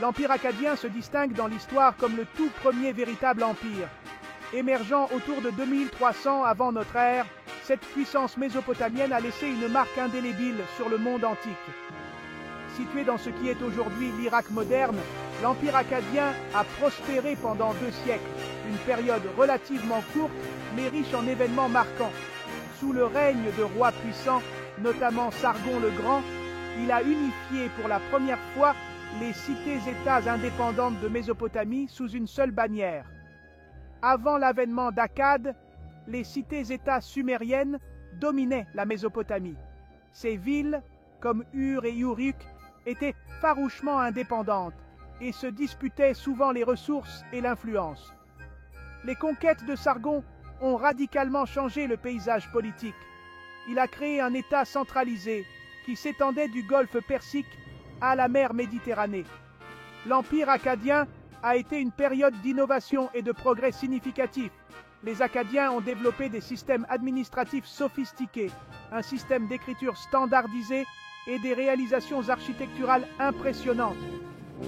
L'Empire akkadien se distingue dans l'histoire comme le tout premier véritable empire. Émergeant autour de 2300 avant notre ère, cette puissance mésopotamienne a laissé une marque indélébile sur le monde antique. Situé dans ce qui est aujourd'hui l'Irak moderne, l'Empire akkadien a prospéré pendant 2 siècles, une période relativement courte mais riche en événements marquants. Sous le règne de rois puissants, notamment Sargon le Grand, il a unifié pour la première fois les cités-États indépendantes de Mésopotamie sous une seule bannière. Avant l'avènement d'Akkad, les cités-États sumériennes dominaient la Mésopotamie. Ces villes, comme Ur et Uruk, étaient farouchement indépendantes et se disputaient souvent les ressources et l'influence. Les conquêtes de Sargon ont radicalement changé le paysage politique. Il a créé un État centralisé qui s'étendait du golfe Persique à la mer Méditerranée. L'Empire akkadien a été une période d'innovation et de progrès significatifs. Les Akkadiens ont développé des systèmes administratifs sophistiqués, un système d'écriture standardisé et des réalisations architecturales impressionnantes.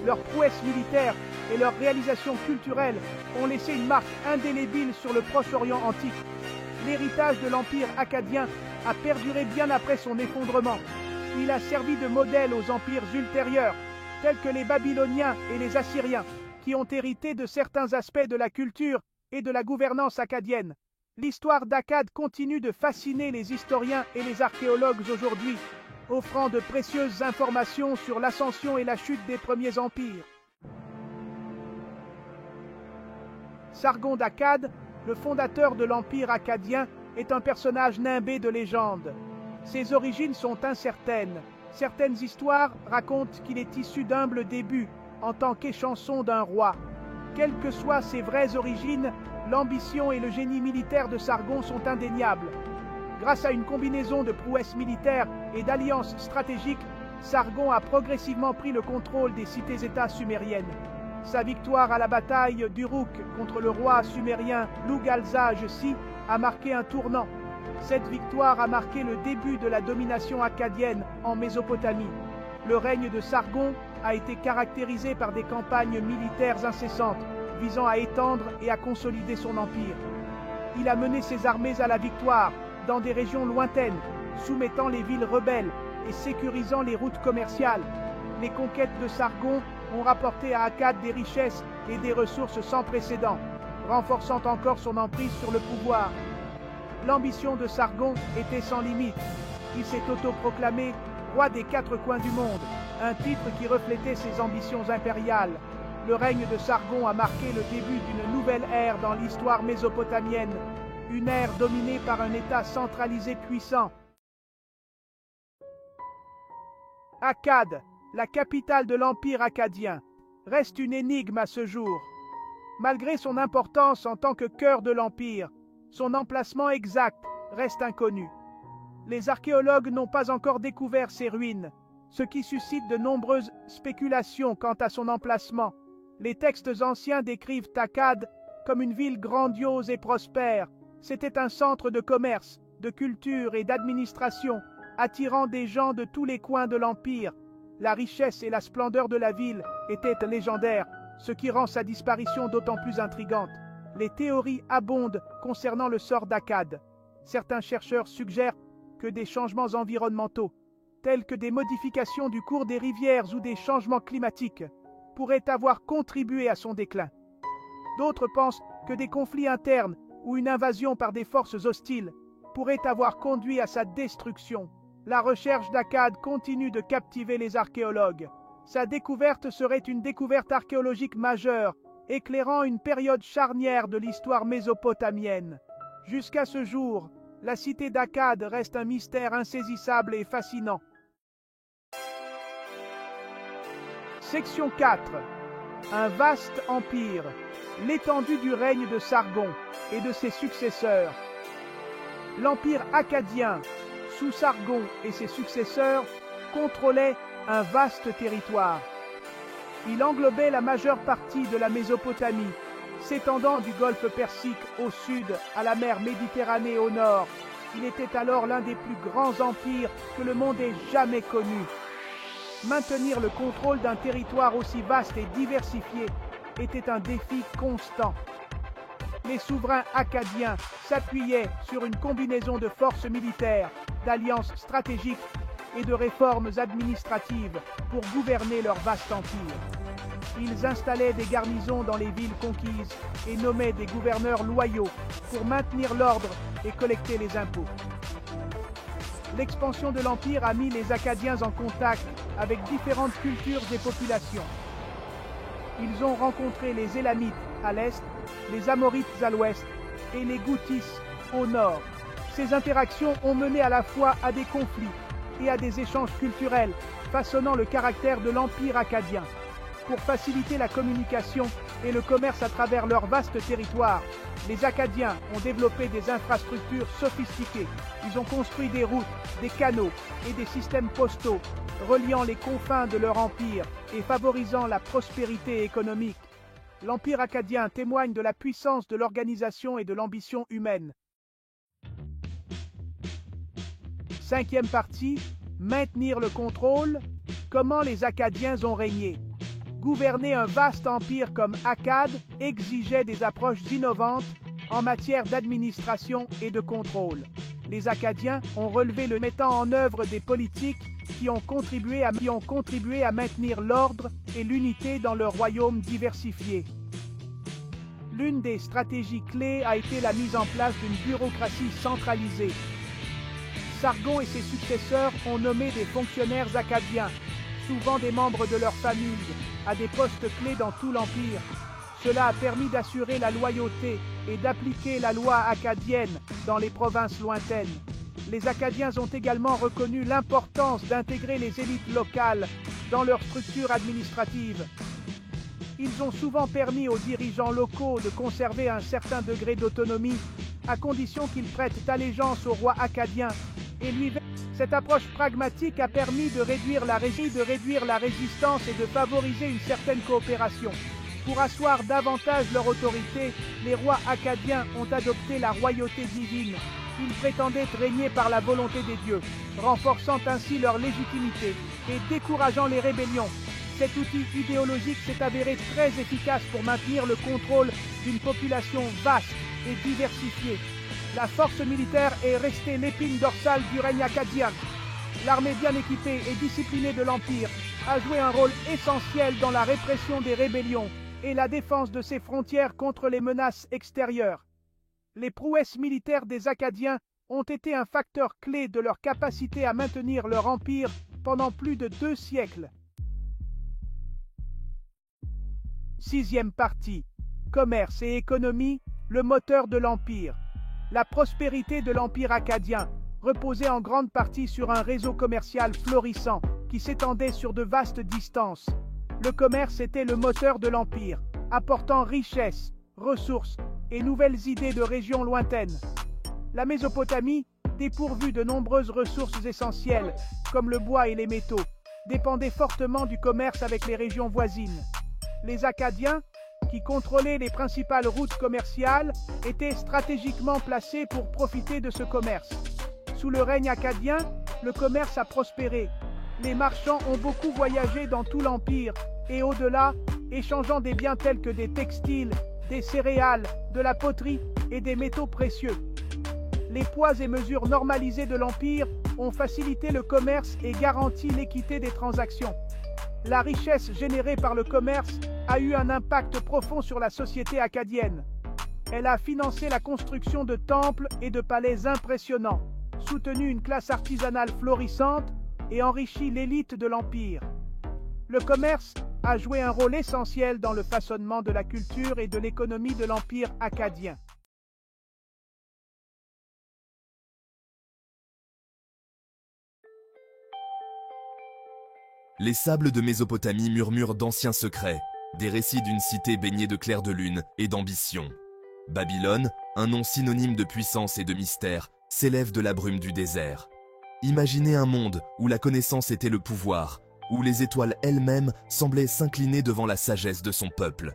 Leurs prouesses militaires et leurs réalisations culturelles ont laissé une marque indélébile sur le Proche-Orient antique. L'héritage de l'Empire akkadien a perduré bien après son effondrement. Il a servi de modèle aux empires ultérieurs, tels que les Babyloniens et les Assyriens, qui ont hérité de certains aspects de la culture et de la gouvernance akkadienne. L'histoire d'Akkad continue de fasciner les historiens et les archéologues aujourd'hui, offrant de précieuses informations sur l'ascension et la chute des premiers empires. Sargon d'Akkad, le fondateur de l'Empire akkadien, est un personnage nimbé de légende. Ses origines sont incertaines. Certaines histoires racontent qu'il est issu d'humbles débuts en tant qu'échanson d'un roi. Quelles que soient ses vraies origines, l'ambition et le génie militaire de Sargon sont indéniables. Grâce à une combinaison de prouesses militaires et d'alliances stratégiques, Sargon a progressivement pris le contrôle des cités-États sumériennes. Sa victoire à la bataille d'Uruk contre le roi sumérien Lugalza-Agesi a marqué un tournant. Cette victoire a marqué le début de la domination akkadienne en Mésopotamie. Le règne de Sargon a été caractérisé par des campagnes militaires incessantes, visant à étendre et à consolider son empire. Il a mené ses armées à la victoire dans des régions lointaines, soumettant les villes rebelles et sécurisant les routes commerciales. Les conquêtes de Sargon ont rapporté à Akkad des richesses et des ressources sans précédent, renforçant encore son emprise sur le pouvoir. L'ambition de Sargon était sans limite. Il s'est autoproclamé roi des 4 coins du monde, un titre qui reflétait ses ambitions impériales. Le règne de Sargon a marqué le début d'une nouvelle ère dans l'histoire mésopotamienne, une ère dominée par un État centralisé puissant. Akkad, la capitale de l'Empire akkadien, reste une énigme à ce jour. Malgré son importance en tant que cœur de l'Empire, son emplacement exact reste inconnu. Les archéologues n'ont pas encore découvert ses ruines, ce qui suscite de nombreuses spéculations quant à son emplacement. Les textes anciens décrivent Akkad comme une ville grandiose et prospère. C'était un centre de commerce, de culture et d'administration, attirant des gens de tous les coins de l'Empire. La richesse et la splendeur de la ville étaient légendaires, ce qui rend sa disparition d'autant plus intrigante. Les théories abondent concernant le sort d'Akkad. Certains chercheurs suggèrent que des changements environnementaux, tels que des modifications du cours des rivières ou des changements climatiques, pourraient avoir contribué à son déclin. D'autres pensent que des conflits internes ou une invasion par des forces hostiles pourraient avoir conduit à sa destruction. La recherche d'Akkad continue de captiver les archéologues. Sa découverte serait une découverte archéologique majeure, éclairant une période charnière de l'histoire mésopotamienne. Jusqu'à ce jour, la cité d'Akkad reste un mystère insaisissable et fascinant. Section 4. Un vaste empire, l'étendue du règne de Sargon et de ses successeurs. L'empire akkadien, sous Sargon et ses successeurs, contrôlait un vaste territoire. Il englobait la majeure partie de la Mésopotamie, s'étendant du golfe Persique au sud à la mer Méditerranée au nord. Il était alors l'un des plus grands empires que le monde ait jamais connu. Maintenir le contrôle d'un territoire aussi vaste et diversifié était un défi constant. Les souverains akkadiens s'appuyaient sur une combinaison de forces militaires, d'alliances stratégiques et de réformes administratives pour gouverner leur vaste empire. Ils installaient des garnisons dans les villes conquises et nommaient des gouverneurs loyaux pour maintenir l'ordre et collecter les impôts. L'expansion de l'Empire a mis les Akkadiens en contact avec différentes cultures et populations. Ils ont rencontré les Élamites à l'est, les Amorites à l'ouest et les Goutis au nord. Ces interactions ont mené à la fois à des conflits et à des échanges culturels, façonnant le caractère de l'Empire akkadien. Pour faciliter la communication et le commerce à travers leur vaste territoire, les Akkadiens ont développé des infrastructures sophistiquées. Ils ont construit des routes, des canaux et des systèmes postaux, reliant les confins de leur empire et favorisant la prospérité économique. L'Empire akkadien témoigne de la puissance de l'organisation et de l'ambition humaine. Cinquième partie, maintenir le contrôle. Comment les Akkadiens ont régné. Gouverner un vaste empire comme Akkad exigeait des approches innovantes en matière d'administration et de contrôle. Les Akkadiens ont relevé le mettant en œuvre des politiques qui ont contribué à maintenir l'ordre et l'unité dans leur royaume diversifié. L'une des stratégies clés a été la mise en place d'une bureaucratie centralisée. Sargon et ses successeurs ont nommé des fonctionnaires akkadiens, souvent des membres de leur famille, à des postes clés dans tout l'Empire. Cela a permis d'assurer la loyauté et d'appliquer la loi akkadienne dans les provinces lointaines. Les Akkadiens ont également reconnu l'importance d'intégrer les élites locales dans leur structure administrative. Ils ont souvent permis aux dirigeants locaux de conserver un certain degré d'autonomie, à condition qu'ils prêtent allégeance au roi akkadien et lui. Cette approche pragmatique a permis de réduire la résistance et de favoriser une certaine coopération. Pour asseoir davantage leur autorité, les rois akkadiens ont adopté la royauté divine. Ils prétendaient régner par la volonté des dieux, renforçant ainsi leur légitimité et décourageant les rébellions. Cet outil idéologique s'est avéré très efficace pour maintenir le contrôle d'une population vaste et diversifiée. La force militaire est restée l'épine dorsale du règne akkadien. L'armée bien équipée et disciplinée de l'Empire a joué un rôle essentiel dans la répression des rébellions et la défense de ses frontières contre les menaces extérieures. Les prouesses militaires des Akkadiens ont été un facteur clé de leur capacité à maintenir leur empire pendant plus de 2 siècles. Sixième partie. Commerce et économie, le moteur de l'Empire. La prospérité de l'Empire akkadien reposait en grande partie sur un réseau commercial florissant qui s'étendait sur de vastes distances. Le commerce était le moteur de l'Empire, apportant richesse, ressources et nouvelles idées de régions lointaines. La Mésopotamie, dépourvue de nombreuses ressources essentielles, comme le bois et les métaux, dépendait fortement du commerce avec les régions voisines. Les Akkadiens, qui contrôlaient les principales routes commerciales, étaient stratégiquement placés pour profiter de ce commerce. Sous le règne akkadien, le commerce a prospéré. Les marchands ont beaucoup voyagé dans tout l'Empire et au-delà, échangeant des biens tels que des textiles, des céréales, de la poterie et des métaux précieux. Les poids et mesures normalisées de l'Empire ont facilité le commerce et garanti l'équité des transactions. La richesse générée par le commerce a eu un impact profond sur la société akkadienne. Elle a financé la construction de temples et de palais impressionnants, soutenu une classe artisanale florissante et enrichi l'élite de l'Empire. Le commerce a joué un rôle essentiel dans le façonnement de la culture et de l'économie de l'Empire akkadien. Les sables de Mésopotamie murmurent d'anciens secrets, des récits d'une cité baignée de clair de lune et d'ambition. Babylone, un nom synonyme de puissance et de mystère, s'élève de la brume du désert. Imaginez un monde où la connaissance était le pouvoir, où les étoiles elles-mêmes semblaient s'incliner devant la sagesse de son peuple.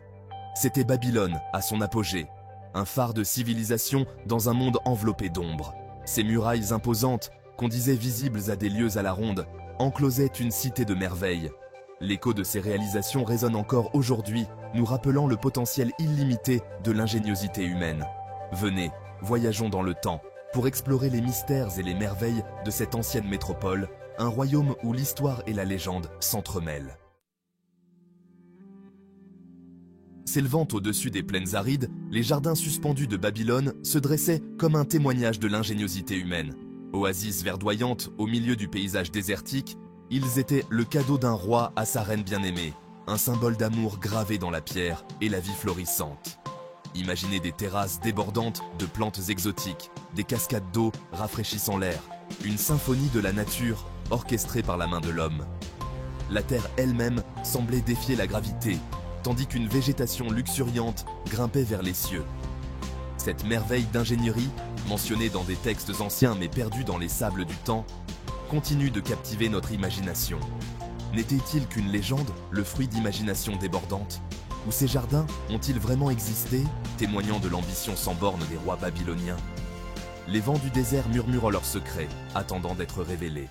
C'était Babylone à son apogée, un phare de civilisation dans un monde enveloppé d'ombre. Ses murailles imposantes, qu'on disait visibles à des lieues à la ronde, enclosait une cité de merveilles. L'écho de ces réalisations résonne encore aujourd'hui, nous rappelant le potentiel illimité de l'ingéniosité humaine. Venez, voyageons dans le temps, pour explorer les mystères et les merveilles de cette ancienne métropole, un royaume où l'histoire et la légende s'entremêlent. S'élevant au-dessus des plaines arides, les jardins suspendus de Babylone se dressaient comme un témoignage de l'ingéniosité humaine. Oasis verdoyantes au milieu du paysage désertique, ils étaient le cadeau d'un roi à sa reine bien-aimée, un symbole d'amour gravé dans la pierre et la vie florissante. Imaginez des terrasses débordantes de plantes exotiques, des cascades d'eau rafraîchissant l'air, une symphonie de la nature orchestrée par la main de l'homme. La terre elle-même semblait défier la gravité, tandis qu'une végétation luxuriante grimpait vers les cieux. Cette merveille d'ingénierie, mentionnée dans des textes anciens mais perdue dans les sables du temps, continue de captiver notre imagination. N'était-il qu'une légende, le fruit d'imagination débordante? Ou ces jardins ont-ils vraiment existé, témoignant de l'ambition sans borne des rois babyloniens? Les vents du désert murmurent leurs secrets, attendant d'être révélés.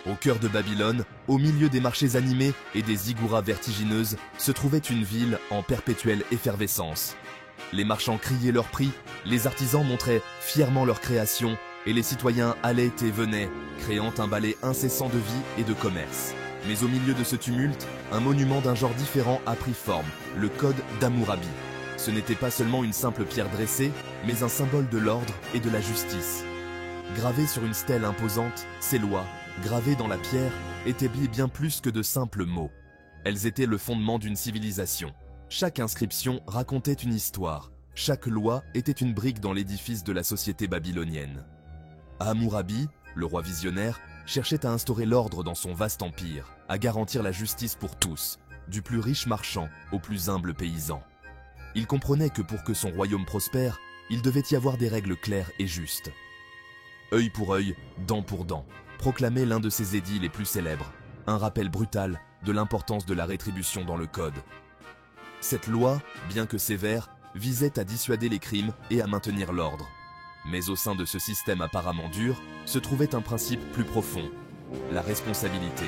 Au cœur de Babylone, au milieu des marchés animés et des zigouras vertigineuses, se trouvait une ville en perpétuelle effervescence. Les marchands criaient leurs prix, les artisans montraient fièrement leurs créations et les citoyens allaient et venaient, créant un balai incessant de vie et de commerce. Mais au milieu de ce tumulte, un monument d'un genre différent a pris forme, le Code d'Hammurabi. Ce n'était pas seulement une simple pierre dressée, mais un symbole de l'ordre et de la justice. Gravées sur une stèle imposante, ces lois, gravées dans la pierre, étaient bien plus que de simples mots. Elles étaient le fondement d'une civilisation. Chaque inscription racontait une histoire. Chaque loi était une brique dans l'édifice de la société babylonienne. Hammurabi, le roi visionnaire, cherchait à instaurer l'ordre dans son vaste empire, à garantir la justice pour tous, du plus riche marchand au plus humble paysan. Il comprenait que pour que son royaume prospère, il devait y avoir des règles claires et justes. Œil pour œil, dent pour dent, proclamait l'un de ses édits les plus célèbres, un rappel brutal de l'importance de la rétribution dans le code. Cette loi, bien que sévère, visait à dissuader les crimes et à maintenir l'ordre. Mais au sein de ce système apparemment dur, se trouvait un principe plus profond, la responsabilité.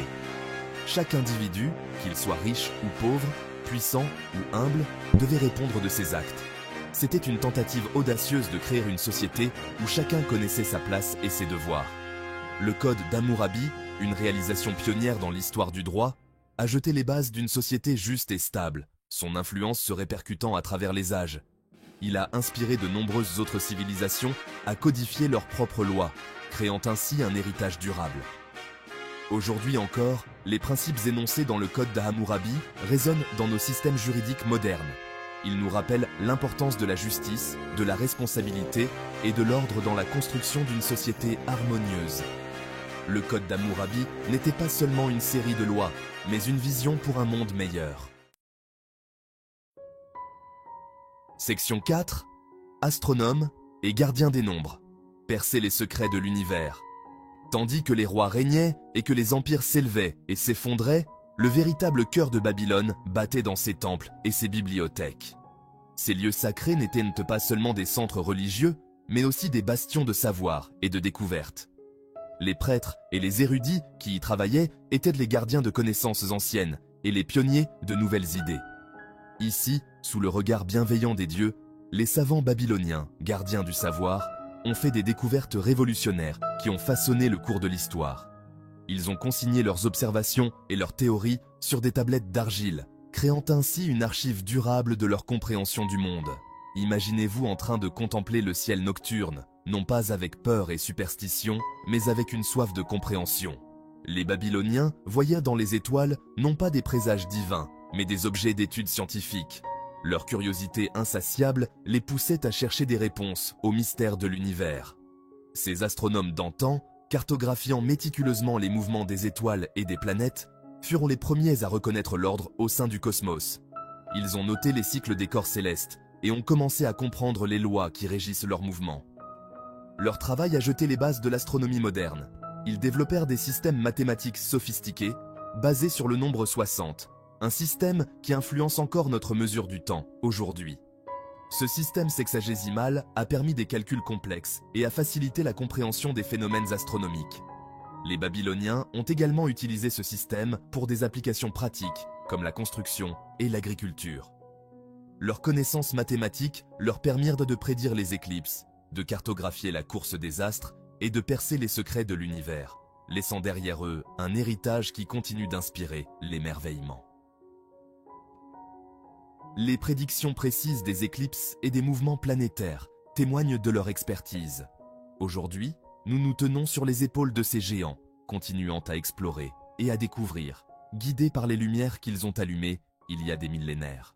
Chaque individu, qu'il soit riche ou pauvre, puissant ou humble, devait répondre de ses actes. C'était une tentative audacieuse de créer une société où chacun connaissait sa place et ses devoirs. Le Code d'Hammurabi, une réalisation pionnière dans l'histoire du droit, a jeté les bases d'une société juste et stable, son influence se répercutant à travers les âges. Il a inspiré de nombreuses autres civilisations à codifier leurs propres lois, créant ainsi un héritage durable. Aujourd'hui encore, les principes énoncés dans le Code d'Hammurabi résonnent dans nos systèmes juridiques modernes. Ils nous rappellent l'importance de la justice, de la responsabilité et de l'ordre dans la construction d'une société harmonieuse. Le Code d'Hammurabi n'était pas seulement une série de lois, mais une vision pour un monde meilleur. Section 4. Astronome et gardien des nombres. Percer les secrets de l'univers. Tandis que les rois régnaient et que les empires s'élevaient et s'effondraient, le véritable cœur de Babylone battait dans ses temples et ses bibliothèques. Ces lieux sacrés n'étaient pas seulement des centres religieux, mais aussi des bastions de savoir et de découverte. Les prêtres et les érudits qui y travaillaient étaient les gardiens de connaissances anciennes et les pionniers de nouvelles idées. Ici, sous le regard bienveillant des dieux, les savants babyloniens, gardiens du savoir, ont fait des découvertes révolutionnaires qui ont façonné le cours de l'histoire. Ils ont consigné leurs observations et leurs théories sur des tablettes d'argile, créant ainsi une archive durable de leur compréhension du monde. Imaginez-vous en train de contempler le ciel nocturne, non pas avec peur et superstition, mais avec une soif de compréhension. Les Babyloniens voyaient dans les étoiles non pas des présages divins, mais des objets d'études scientifiques. Leur curiosité insatiable les poussait à chercher des réponses aux mystères de l'univers. Ces astronomes d'antan, cartographiant méticuleusement les mouvements des étoiles et des planètes, furent les premiers à reconnaître l'ordre au sein du cosmos. Ils ont noté les cycles des corps célestes et ont commencé à comprendre les lois qui régissent leurs mouvements. Leur travail a jeté les bases de l'astronomie moderne. Ils développèrent des systèmes mathématiques sophistiqués, basés sur le nombre 60, un système qui influence encore notre mesure du temps, aujourd'hui. Ce système sexagésimal a permis des calculs complexes et a facilité la compréhension des phénomènes astronomiques. Les Babyloniens ont également utilisé ce système pour des applications pratiques, comme la construction et l'agriculture. Leurs connaissances mathématiques leur permirent de prédire les éclipses, de cartographier la course des astres et de percer les secrets de l'univers, laissant derrière eux un héritage qui continue d'inspirer l'émerveillement. Les prédictions précises des éclipses et des mouvements planétaires témoignent de leur expertise. Aujourd'hui, nous nous tenons sur les épaules de ces géants, continuant à explorer et à découvrir, guidés par les lumières qu'ils ont allumées il y a des millénaires.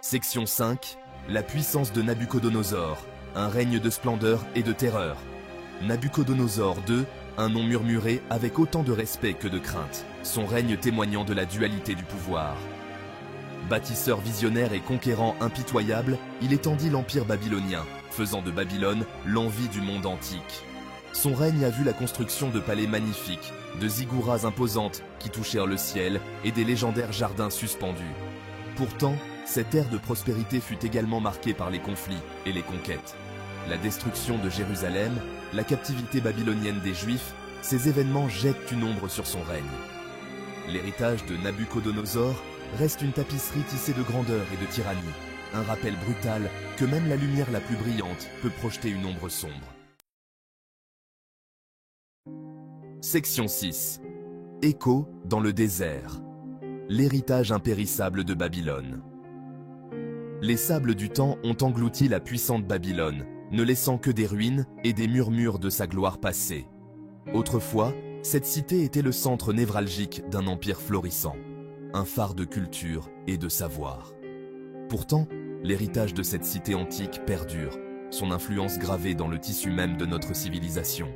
Section 5. La puissance de Nabuchodonosor, un règne de splendeur et de terreur. Nabuchodonosor II, un nom murmuré avec autant de respect que de crainte, son règne témoignant de la dualité du pouvoir. Bâtisseur visionnaire et conquérant impitoyable, il étendit l'empire babylonien, faisant de Babylone l'envie du monde antique. Son règne a vu la construction de palais magnifiques, de zigouras imposantes qui touchèrent le ciel et des légendaires jardins suspendus. Pourtant, cette ère de prospérité fut également marquée par les conflits et les conquêtes. La destruction de Jérusalem, la captivité babylonienne des Juifs, ces événements jettent une ombre sur son règne. L'héritage de Nabuchodonosor reste une tapisserie tissée de grandeur et de tyrannie, un rappel brutal que même la lumière la plus brillante peut projeter une ombre sombre. Section 6. Écho dans le désert. L'héritage impérissable de Babylone. Les sables du temps ont englouti la puissante Babylone, ne laissant que des ruines et des murmures de sa gloire passée. Autrefois, cette cité était le centre névralgique d'un empire florissant, un phare de culture et de savoir. Pourtant, l'héritage de cette cité antique perdure, son influence gravée dans le tissu même de notre civilisation.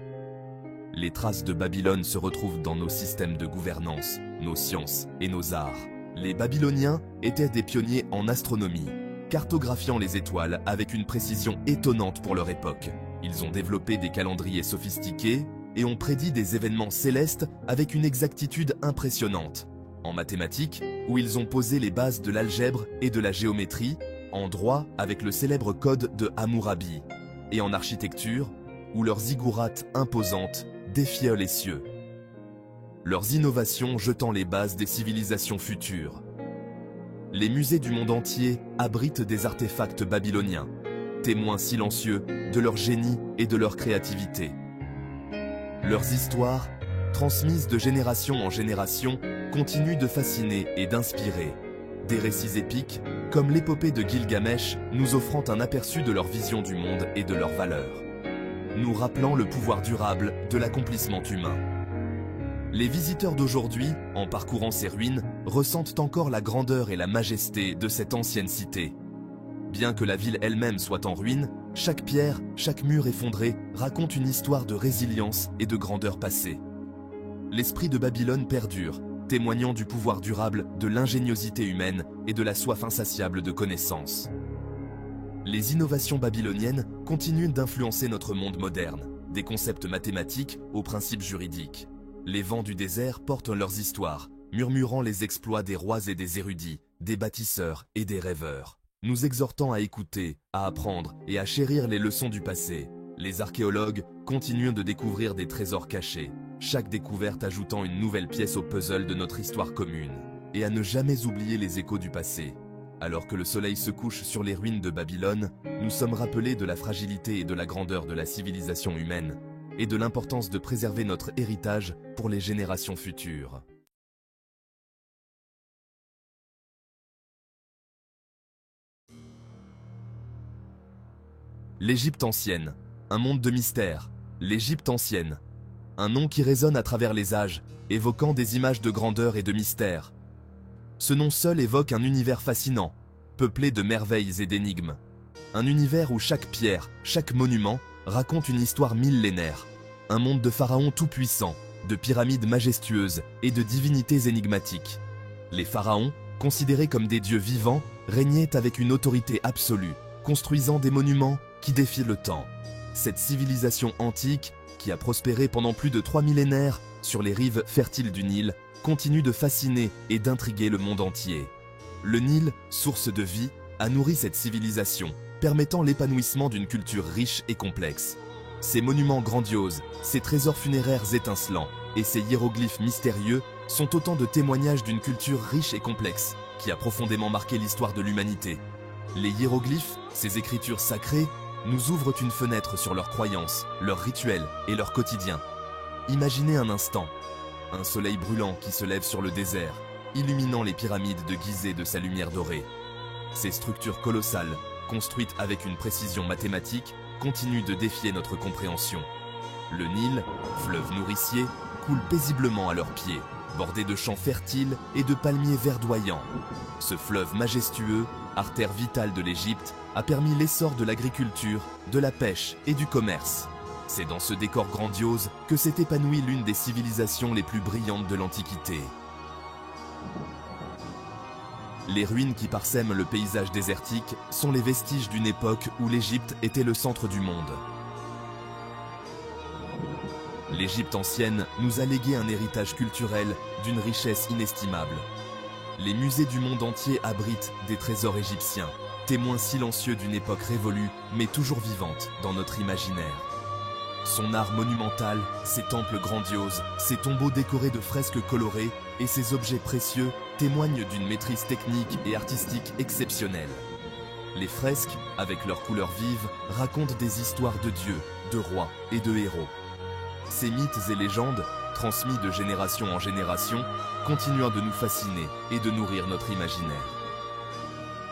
Les traces de Babylone se retrouvent dans nos systèmes de gouvernance, nos sciences et nos arts. Les Babyloniens étaient des pionniers en astronomie, cartographiant les étoiles avec une précision étonnante pour leur époque. Ils ont développé des calendriers sophistiqués et ont prédit des événements célestes avec une exactitude impressionnante. En mathématiques, où ils ont posé les bases de l'algèbre et de la géométrie, en droit avec le célèbre code de Hammurabi, et en architecture, où leurs ziggourats imposantes défièrent les cieux. Leurs innovations jetant les bases des civilisations futures. Les musées du monde entier abritent des artefacts babyloniens, témoins silencieux de leur génie et de leur créativité. Leurs histoires, transmises de génération en génération, continuent de fasciner et d'inspirer. Des récits épiques, comme l'épopée de Gilgamesh, nous offrant un aperçu de leur vision du monde et de leurs valeurs, nous rappelant le pouvoir durable de l'accomplissement humain. Les visiteurs d'aujourd'hui, en parcourant ces ruines, ressentent encore la grandeur et la majesté de cette ancienne cité. Bien que la ville elle-même soit en ruine, chaque pierre, chaque mur effondré raconte une histoire de résilience et de grandeur passée. L'esprit de Babylone perdure, témoignant du pouvoir durable, de l'ingéniosité humaine et de la soif insatiable de connaissances. Les innovations babyloniennes continuent d'influencer notre monde moderne, des concepts mathématiques aux principes juridiques. Les vents du désert portent leurs histoires, murmurant les exploits des rois et des érudits, des bâtisseurs et des rêveurs, nous exhortant à écouter, à apprendre et à chérir les leçons du passé. Les archéologues continuent de découvrir des trésors cachés, chaque découverte ajoutant une nouvelle pièce au puzzle de notre histoire commune, et à ne jamais oublier les échos du passé. Alors que le soleil se couche sur les ruines de Babylone, nous sommes rappelés de la fragilité et de la grandeur de la civilisation humaine, et de l'importance de préserver notre héritage pour les générations futures. L'Égypte ancienne, un monde de mystère. L'Égypte ancienne, un nom qui résonne à travers les âges, évoquant des images de grandeur et de mystère. Ce nom seul évoque un univers fascinant, peuplé de merveilles et d'énigmes. Un univers où chaque pierre, chaque monument, raconte une histoire millénaire. Un monde de pharaons tout-puissants, de pyramides majestueuses et de divinités énigmatiques. Les pharaons, considérés comme des dieux vivants, régnaient avec une autorité absolue, construisant des monuments qui défient le temps. Cette civilisation antique, qui a prospéré pendant plus de 3 millénaires sur les rives fertiles du Nil, continue de fasciner et d'intriguer le monde entier. Le Nil, source de vie, a nourri cette civilisation, permettant l'épanouissement d'une culture riche et complexe. Ces monuments grandioses, ces trésors funéraires étincelants et ces hiéroglyphes mystérieux sont autant de témoignages d'une culture riche et complexe qui a profondément marqué l'histoire de l'humanité. Les hiéroglyphes, ces écritures sacrées, nous ouvrent une fenêtre sur leurs croyances, leurs rituels et leur quotidien. Imaginez un instant, un soleil brûlant qui se lève sur le désert, illuminant les pyramides de Gizeh de sa lumière dorée. Ces structures colossales, construites avec une précision mathématique, continuent de défier notre compréhension. Le Nil, fleuve nourricier, coule paisiblement à leurs pieds, bordé de champs fertiles et de palmiers verdoyants. Ce fleuve majestueux, artère vitale de l'Égypte, a permis l'essor de l'agriculture, de la pêche et du commerce. C'est dans ce décor grandiose que s'est épanouie l'une des civilisations les plus brillantes de l'Antiquité. Les ruines qui parsèment le paysage désertique sont les vestiges d'une époque où l'Égypte était le centre du monde. L'Égypte ancienne nous a légué un héritage culturel d'une richesse inestimable. Les musées du monde entier abritent des trésors égyptiens, témoins silencieux d'une époque révolue mais toujours vivante dans notre imaginaire. Son art monumental, ses temples grandioses, ses tombeaux décorés de fresques colorées et ses objets précieux témoignent d'une maîtrise technique et artistique exceptionnelle. Les fresques, avec leurs couleurs vives, racontent des histoires de dieux, de rois et de héros. Ces mythes et légendes, transmis de génération en génération, continuent de nous fasciner et de nourrir notre imaginaire.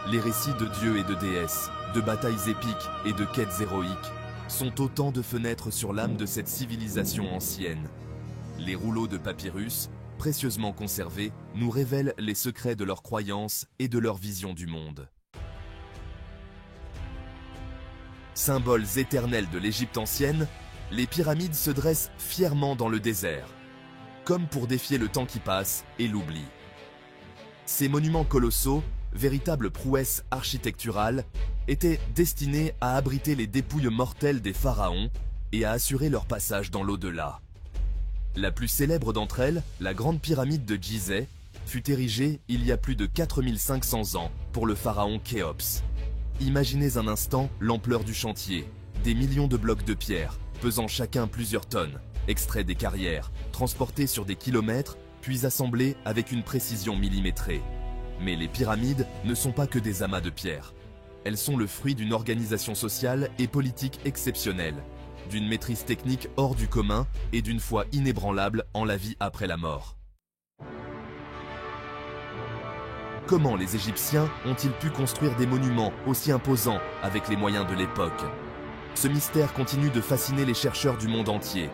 Les récits de dieux et de déesses, de batailles épiques et de quêtes héroïques sont autant de fenêtres sur l'âme de cette civilisation ancienne. Les rouleaux de papyrus, précieusement conservés, nous révèlent les secrets de leurs croyances et de leur vision du monde. Symboles éternels de l'Égypte ancienne, les pyramides se dressent fièrement dans le désert, comme pour défier le temps qui passe et l'oubli. Ces monuments colossaux, véritables prouesses architecturales, étaient destinés à abriter les dépouilles mortelles des pharaons et à assurer leur passage dans l'au-delà. La plus célèbre d'entre elles, la grande pyramide de Gizeh, fut érigée il y a plus de 4500 ans pour le pharaon Khéops. Imaginez un instant l'ampleur du chantier, des millions de blocs de pierre, pesant chacun plusieurs tonnes, extraits des carrières, transportés sur des kilomètres, puis assemblés avec une précision millimétrée. Mais les pyramides ne sont pas que des amas de pierre. Elles sont le fruit d'une organisation sociale et politique exceptionnelle, d'une maîtrise technique hors du commun et d'une foi inébranlable en la vie après la mort. Comment les Égyptiens ont-ils pu construire des monuments aussi imposants avec les moyens de l'époque? Ce mystère continue de fasciner les chercheurs du monde entier.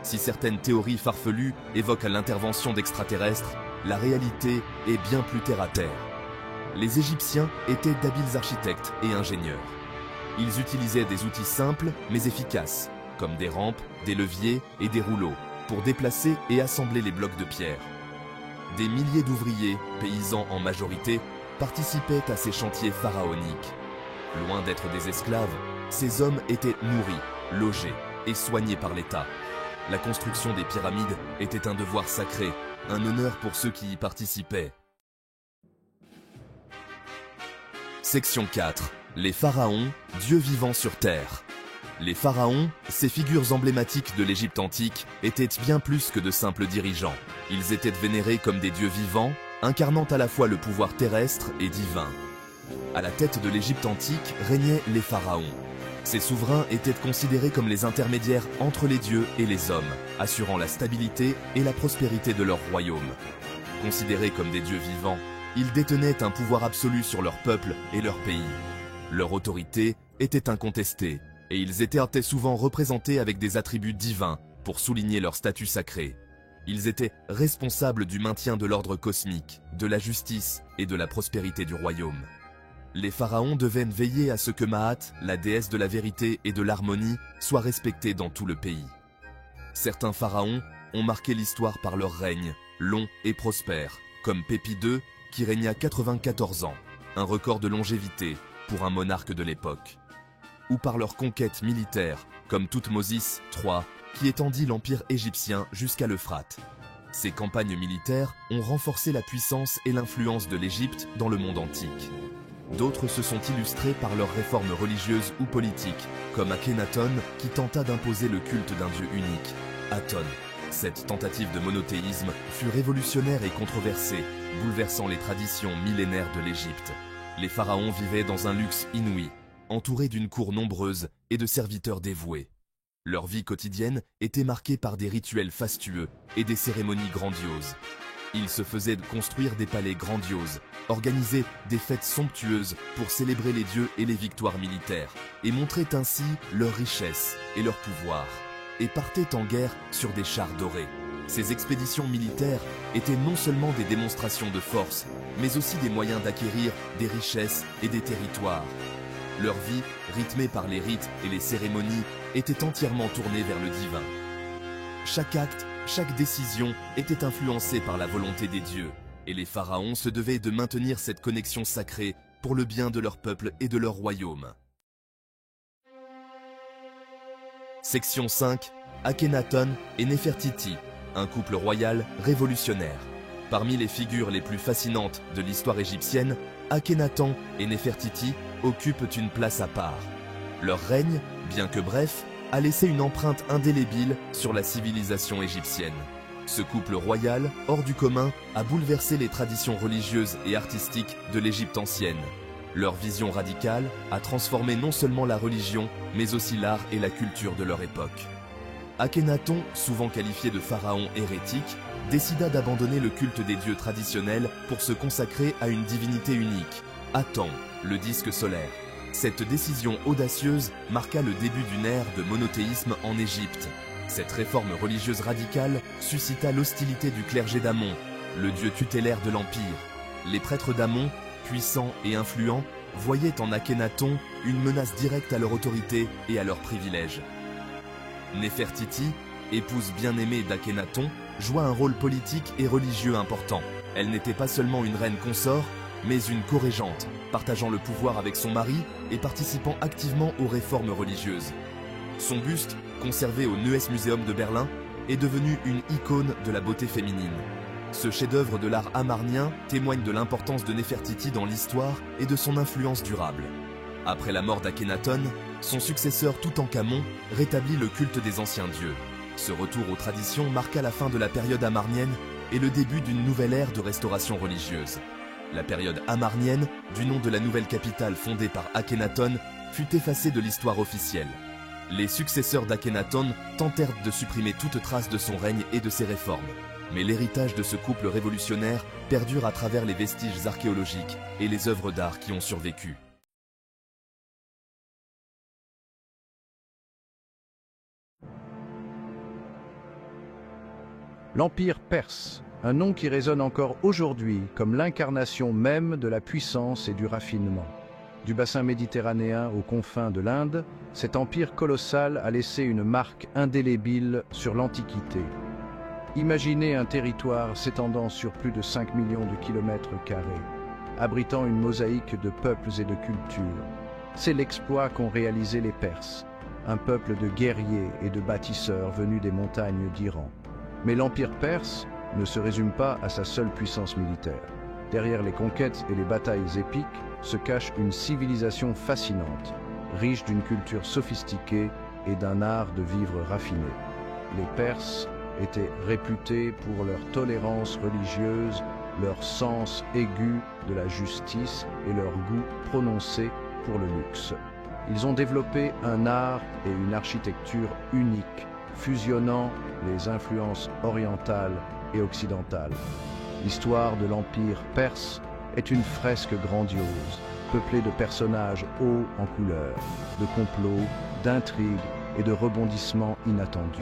Si certaines théories farfelues évoquent l'intervention d'extraterrestres, la réalité est bien plus terre-à-terre. Les Égyptiens étaient d'habiles architectes et ingénieurs. Ils utilisaient des outils simples mais efficaces, comme des rampes, des leviers et des rouleaux, pour déplacer et assembler les blocs de pierre. Des milliers d'ouvriers, paysans en majorité, participaient à ces chantiers pharaoniques. Loin d'être des esclaves, ces hommes étaient nourris, logés et soignés par l'État. La construction des pyramides était un devoir sacré, un honneur pour ceux qui y participaient. Section 4. Les pharaons, dieux vivants sur terre. Les pharaons, ces figures emblématiques de l'Égypte antique, étaient bien plus que de simples dirigeants. Ils étaient vénérés comme des dieux vivants, incarnant à la fois le pouvoir terrestre et divin. À la tête de l'Égypte antique régnaient les pharaons. Ces souverains étaient considérés comme les intermédiaires entre les dieux et les hommes, assurant la stabilité et la prospérité de leur royaume. Considérés comme des dieux vivants, ils détenaient un pouvoir absolu sur leur peuple et leur pays. Leur autorité était incontestée, et ils étaient souvent représentés avec des attributs divins pour souligner leur statut sacré. Ils étaient responsables du maintien de l'ordre cosmique, de la justice et de la prospérité du royaume. Les pharaons devaient veiller à ce que Maat, la déesse de la vérité et de l'harmonie, soit respectée dans tout le pays. Certains pharaons ont marqué l'histoire par leur règne, long et prospère, comme Pépi II, qui régna 94 ans, un record de longévité pour un monarque de l'époque. Ou par leur conquête militaire, comme Thoutmôsis III, qui étendit l'empire égyptien jusqu'à l'Euphrate. Ces campagnes militaires ont renforcé la puissance et l'influence de l'Égypte dans le monde antique. D'autres se sont illustrés par leurs réformes religieuses ou politiques, comme Akhenaton qui tenta d'imposer le culte d'un dieu unique, Aton. Cette tentative de monothéisme fut révolutionnaire et controversée, bouleversant les traditions millénaires de l'Égypte. Les pharaons vivaient dans un luxe inouï, entourés d'une cour nombreuse et de serviteurs dévoués. Leur vie quotidienne était marquée par des rituels fastueux et des cérémonies grandioses. Ils se faisaient construire des palais grandioses, organiser des fêtes somptueuses pour célébrer les dieux et les victoires militaires, et montraient ainsi leur richesse et leur pouvoir, et partaient en guerre sur des chars dorés. Ces expéditions militaires étaient non seulement des démonstrations de force, mais aussi des moyens d'acquérir des richesses et des territoires. Leur vie, rythmée par les rites et les cérémonies, était entièrement tournée vers le divin. Chaque acte, chaque décision était influencée par la volonté des dieux, et les pharaons se devaient de maintenir cette connexion sacrée pour le bien de leur peuple et de leur royaume. Section 5. Akhenaton et Néfertiti, un couple royal révolutionnaire. Parmi les figures les plus fascinantes de l'histoire égyptienne, Akhenaton et Néfertiti occupent une place à part. Leur règne, bien que bref, a laissé une empreinte indélébile sur la civilisation égyptienne. Ce couple royal, hors du commun, a bouleversé les traditions religieuses et artistiques de l'Égypte ancienne. Leur vision radicale a transformé non seulement la religion, mais aussi l'art et la culture de leur époque. Akhenaton, souvent qualifié de pharaon hérétique, décida d'abandonner le culte des dieux traditionnels pour se consacrer à une divinité unique, Aton, le disque solaire. Cette décision audacieuse marqua le début d'une ère de monothéisme en Égypte. Cette réforme religieuse radicale suscita l'hostilité du clergé d'Amon, le dieu tutélaire de l'Empire. Les prêtres d'Amon, puissants et influents, voyaient en Akhenaton une menace directe à leur autorité et à leurs privilèges. Néfertiti, épouse bien-aimée d'Akhenaton, joua un rôle politique et religieux important. Elle n'était pas seulement une reine consort, mais une co-régente, partageant le pouvoir avec son mari et participant activement aux réformes religieuses. Son buste, conservé au Neues Museum de Berlin, est devenu une icône de la beauté féminine. Ce chef-d'œuvre de l'art amarnien témoigne de l'importance de Néfertiti dans l'histoire et de son influence durable. Après la mort d'Akhenaton, son successeur Toutankhamon rétablit le culte des anciens dieux. Ce retour aux traditions marqua la fin de la période amarnienne et le début d'une nouvelle ère de restauration religieuse. La période amarnienne, du nom de la nouvelle capitale fondée par Akhenaton, fut effacée de l'histoire officielle. Les successeurs d'Akhenaton tentèrent de supprimer toute trace de son règne et de ses réformes. Mais l'héritage de ce couple révolutionnaire perdure à travers les vestiges archéologiques et les œuvres d'art qui ont survécu. L'Empire perse, un nom qui résonne encore aujourd'hui comme l'incarnation même de la puissance et du raffinement. Du bassin méditerranéen aux confins de l'Inde, cet empire colossal a laissé une marque indélébile sur l'Antiquité. Imaginez un territoire s'étendant sur plus de 5 millions de kilomètres carrés, abritant une mosaïque de peuples et de cultures. C'est l'exploit qu'ont réalisé les Perses, un peuple de guerriers et de bâtisseurs venus des montagnes d'Iran. Mais l'Empire perse ne se résume pas à sa seule puissance militaire. Derrière les conquêtes et les batailles épiques se cache une civilisation fascinante, riche d'une culture sophistiquée et d'un art de vivre raffiné. Les Perses étaient réputés pour leur tolérance religieuse, leur sens aigu de la justice et leur goût prononcé pour le luxe. Ils ont développé un art et une architecture uniques, fusionnant les influences orientales et occidentales. L'histoire de l'Empire perse est une fresque grandiose, peuplée de personnages hauts en couleur, de complots, d'intrigues et de rebondissements inattendus.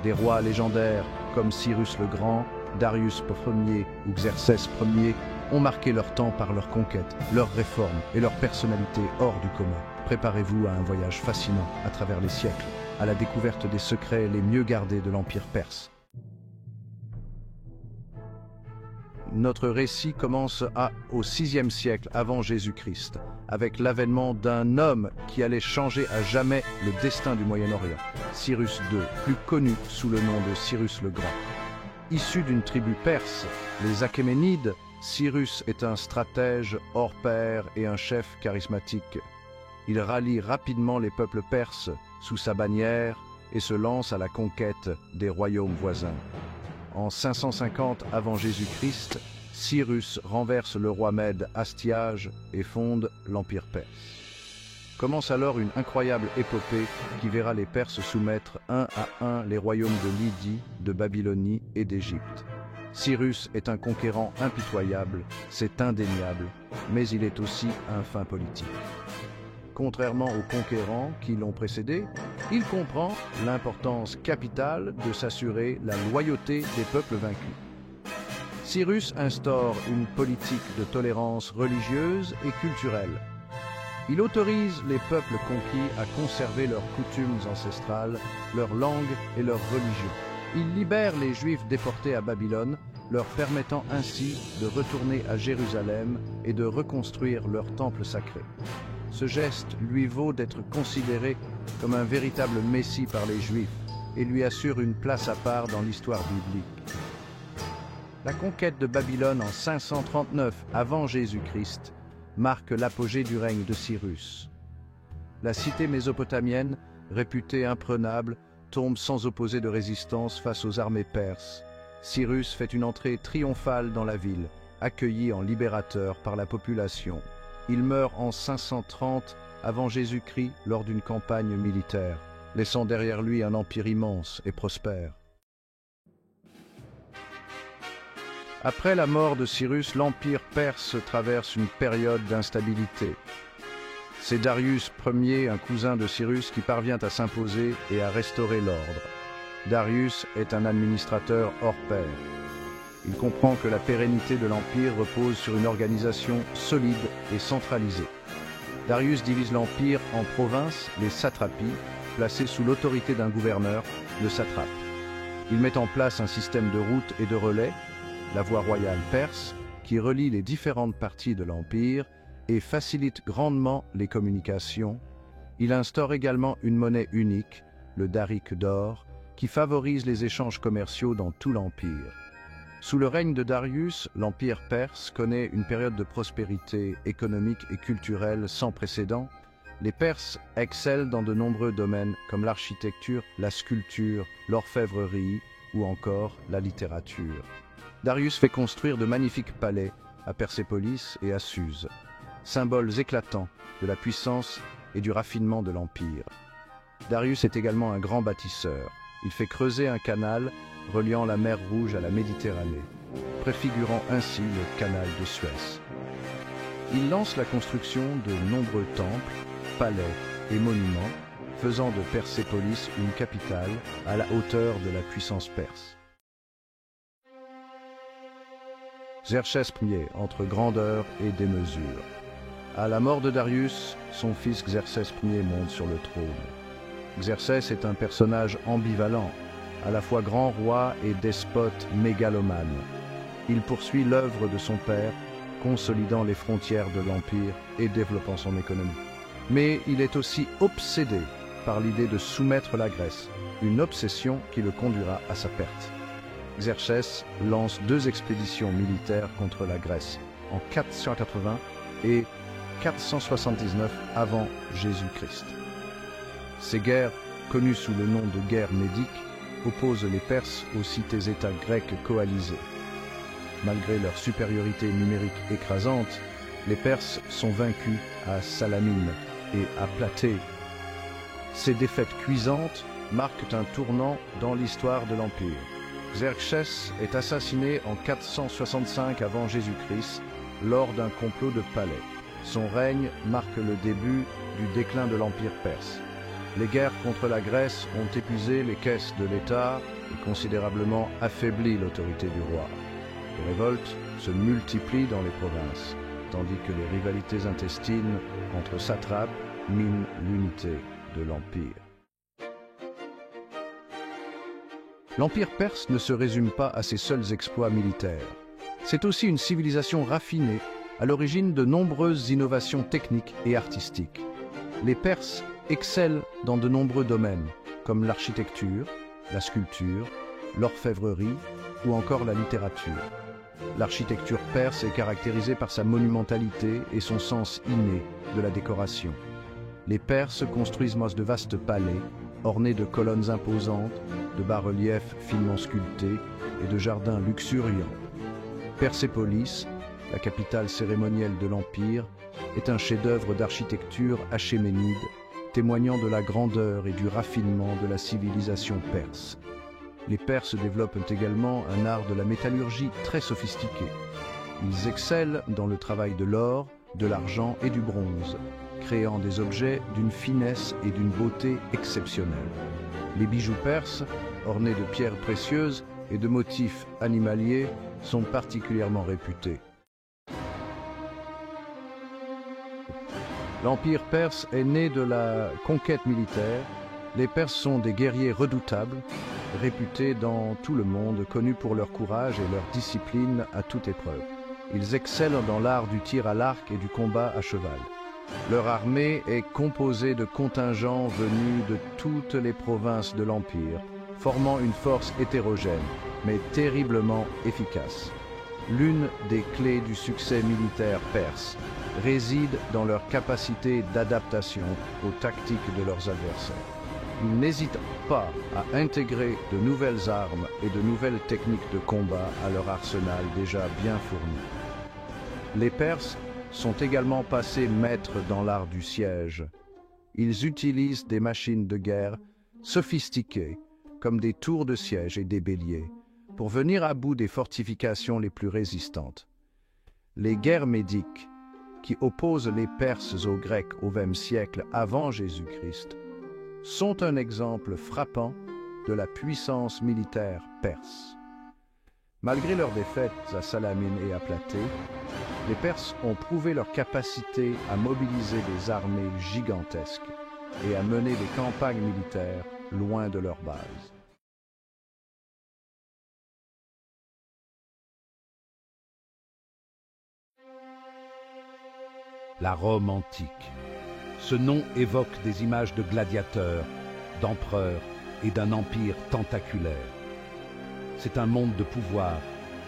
Des rois légendaires comme Cyrus le Grand, Darius Ier ou Xerxès Ier ont marqué leur temps par leurs conquêtes, leurs réformes et leur personnalité hors du commun. Préparez-vous à un voyage fascinant à travers les siècles, à la découverte des secrets les mieux gardés de l'Empire perse. Notre récit commence au VIe siècle avant Jésus-Christ, avec l'avènement d'un homme qui allait changer à jamais le destin du Moyen-Orient, Cyrus II, plus connu sous le nom de Cyrus le Grand. Issu d'une tribu perse, les Achéménides, Cyrus est un stratège hors pair et un chef charismatique. Il rallie rapidement les peuples perses sous sa bannière et se lance à la conquête des royaumes voisins. En 550 avant Jésus-Christ, Cyrus renverse le roi Mède Astiage et fonde l'Empire perse. Commence alors une incroyable épopée qui verra les Perses soumettre un à un les royaumes de Lydie, de Babylonie et d'Égypte. Cyrus est un conquérant impitoyable, c'est indéniable, mais il est aussi un fin politique. Contrairement aux conquérants qui l'ont précédé, il comprend l'importance capitale de s'assurer la loyauté des peuples vaincus. Cyrus instaure une politique de tolérance religieuse et culturelle. Il autorise les peuples conquis à conserver leurs coutumes ancestrales, leur langue et leur religion. Il libère les Juifs déportés à Babylone, leur permettant ainsi de retourner à Jérusalem et de reconstruire leur temple sacré. Ce geste lui vaut d'être considéré comme un véritable messie par les Juifs et lui assure une place à part dans l'histoire biblique. La conquête de Babylone en 539 avant Jésus-Christ marque l'apogée du règne de Cyrus. La cité mésopotamienne, réputée imprenable, tombe sans opposer de résistance face aux armées perses. Cyrus fait une entrée triomphale dans la ville, accueilli en libérateur par la population. Il meurt en 530 avant Jésus-Christ lors d'une campagne militaire, laissant derrière lui un empire immense et prospère. Après la mort de Cyrus, l'Empire perse traverse une période d'instabilité. C'est Darius Ier, un cousin de Cyrus, qui parvient à s'imposer et à restaurer l'ordre. Darius est un administrateur hors pair. Il comprend que la pérennité de l'Empire repose sur une organisation solide et centralisée. Darius divise l'Empire en provinces, les satrapies, placées sous l'autorité d'un gouverneur, le satrape. Il met en place un système de routes et de relais, la voie royale perse, qui relie les différentes parties de l'Empire et facilite grandement les communications. Il instaure également une monnaie unique, le daric d'or, qui favorise les échanges commerciaux dans tout l'Empire. Sous le règne de Darius, l'Empire perse connaît une période de prospérité économique et culturelle sans précédent. Les Perses excellent dans de nombreux domaines comme l'architecture, la sculpture, l'orfèvrerie ou encore la littérature. Darius fait construire de magnifiques palais à Persépolis et à Suse, symboles éclatants de la puissance et du raffinement de l'Empire. Darius est également un grand bâtisseur. Il fait creuser un canal reliant la mer Rouge à la Méditerranée, préfigurant ainsi le canal de Suez. Il lance la construction de nombreux temples, palais et monuments, faisant de Persépolis une capitale à la hauteur de la puissance perse. Xerxès Ier entre grandeur et démesure. À la mort de Darius, son fils Xerxès Ier monte sur le trône. Xerxès est un personnage ambivalent, à la fois grand roi et despote mégalomane. Il poursuit l'œuvre de son père, consolidant les frontières de l'Empire et développant son économie. Mais il est aussi obsédé par l'idée de soumettre la Grèce, une obsession qui le conduira à sa perte. Xerxès lance 2 expéditions militaires contre la Grèce, en 480 et 479 avant Jésus-Christ. Ces guerres, connues sous le nom de guerre médique, opposent les Perses aux cités-États grecs coalisées. Malgré leur supériorité numérique écrasante, les Perses sont vaincus à Salamine et à Platée. Ces défaites cuisantes marquent un tournant dans l'histoire de l'Empire. Xerxès est assassiné en 465 avant Jésus-Christ lors d'un complot de palais. Son règne marque le début du déclin de l'Empire perse. Les guerres contre la Grèce ont épuisé les caisses de l'État et considérablement affaibli l'autorité du roi. Les révoltes se multiplient dans les provinces, tandis que les rivalités intestines entre satrapes minent l'unité de l'Empire. L'Empire perse ne se résume pas à ses seuls exploits militaires. C'est aussi une civilisation raffinée, à l'origine de nombreuses innovations techniques et artistiques. Les Perses excellent dans de nombreux domaines, comme l'architecture, la sculpture, l'orfèvrerie ou encore la littérature. L'architecture perse est caractérisée par sa monumentalité et son sens inné de la décoration. Les Perses construisent de vastes palais, ornés de colonnes imposantes, de bas-reliefs finement sculptés et de jardins luxuriants. Persépolis, la capitale cérémonielle de l'Empire, est un chef-d'œuvre d'architecture achéménide, témoignant de la grandeur et du raffinement de la civilisation perse. Les Perses développent également un art de la métallurgie très sophistiqué. Ils excellent dans le travail de l'or, de l'argent et du bronze, créant des objets d'une finesse et d'une beauté exceptionnelles. Les bijoux perses, ornés de pierres précieuses et de motifs animaliers, sont particulièrement réputés. L'Empire perse est né de la conquête militaire. Les Perses sont des guerriers redoutables, réputés dans tout le monde, connus pour leur courage et leur discipline à toute épreuve. Ils excellent dans l'art du tir à l'arc et du combat à cheval. Leur armée est composée de contingents venus de toutes les provinces de l'Empire, formant une force hétérogène, mais terriblement efficace. L'une des clés du succès militaire perse réside dans leur capacité d'adaptation aux tactiques de leurs adversaires. Ils n'hésitent pas à intégrer de nouvelles armes et de nouvelles techniques de combat à leur arsenal déjà bien fourni. Les Perses sont également passés maîtres dans l'art du siège. Ils utilisent des machines de guerre sophistiquées, comme des tours de siège et des béliers, pour venir à bout des fortifications les plus résistantes. Les guerres médiques, qui opposent les Perses aux Grecs au XXe siècle avant Jésus-Christ, sont un exemple frappant de la puissance militaire perse. Malgré leurs défaites à Salamine et à Platée, les Perses ont prouvé leur capacité à mobiliser des armées gigantesques et à mener des campagnes militaires loin de leur base. La Rome antique. Ce nom évoque des images de gladiateurs, d'empereurs et d'un empire tentaculaire. C'est un monde de pouvoir,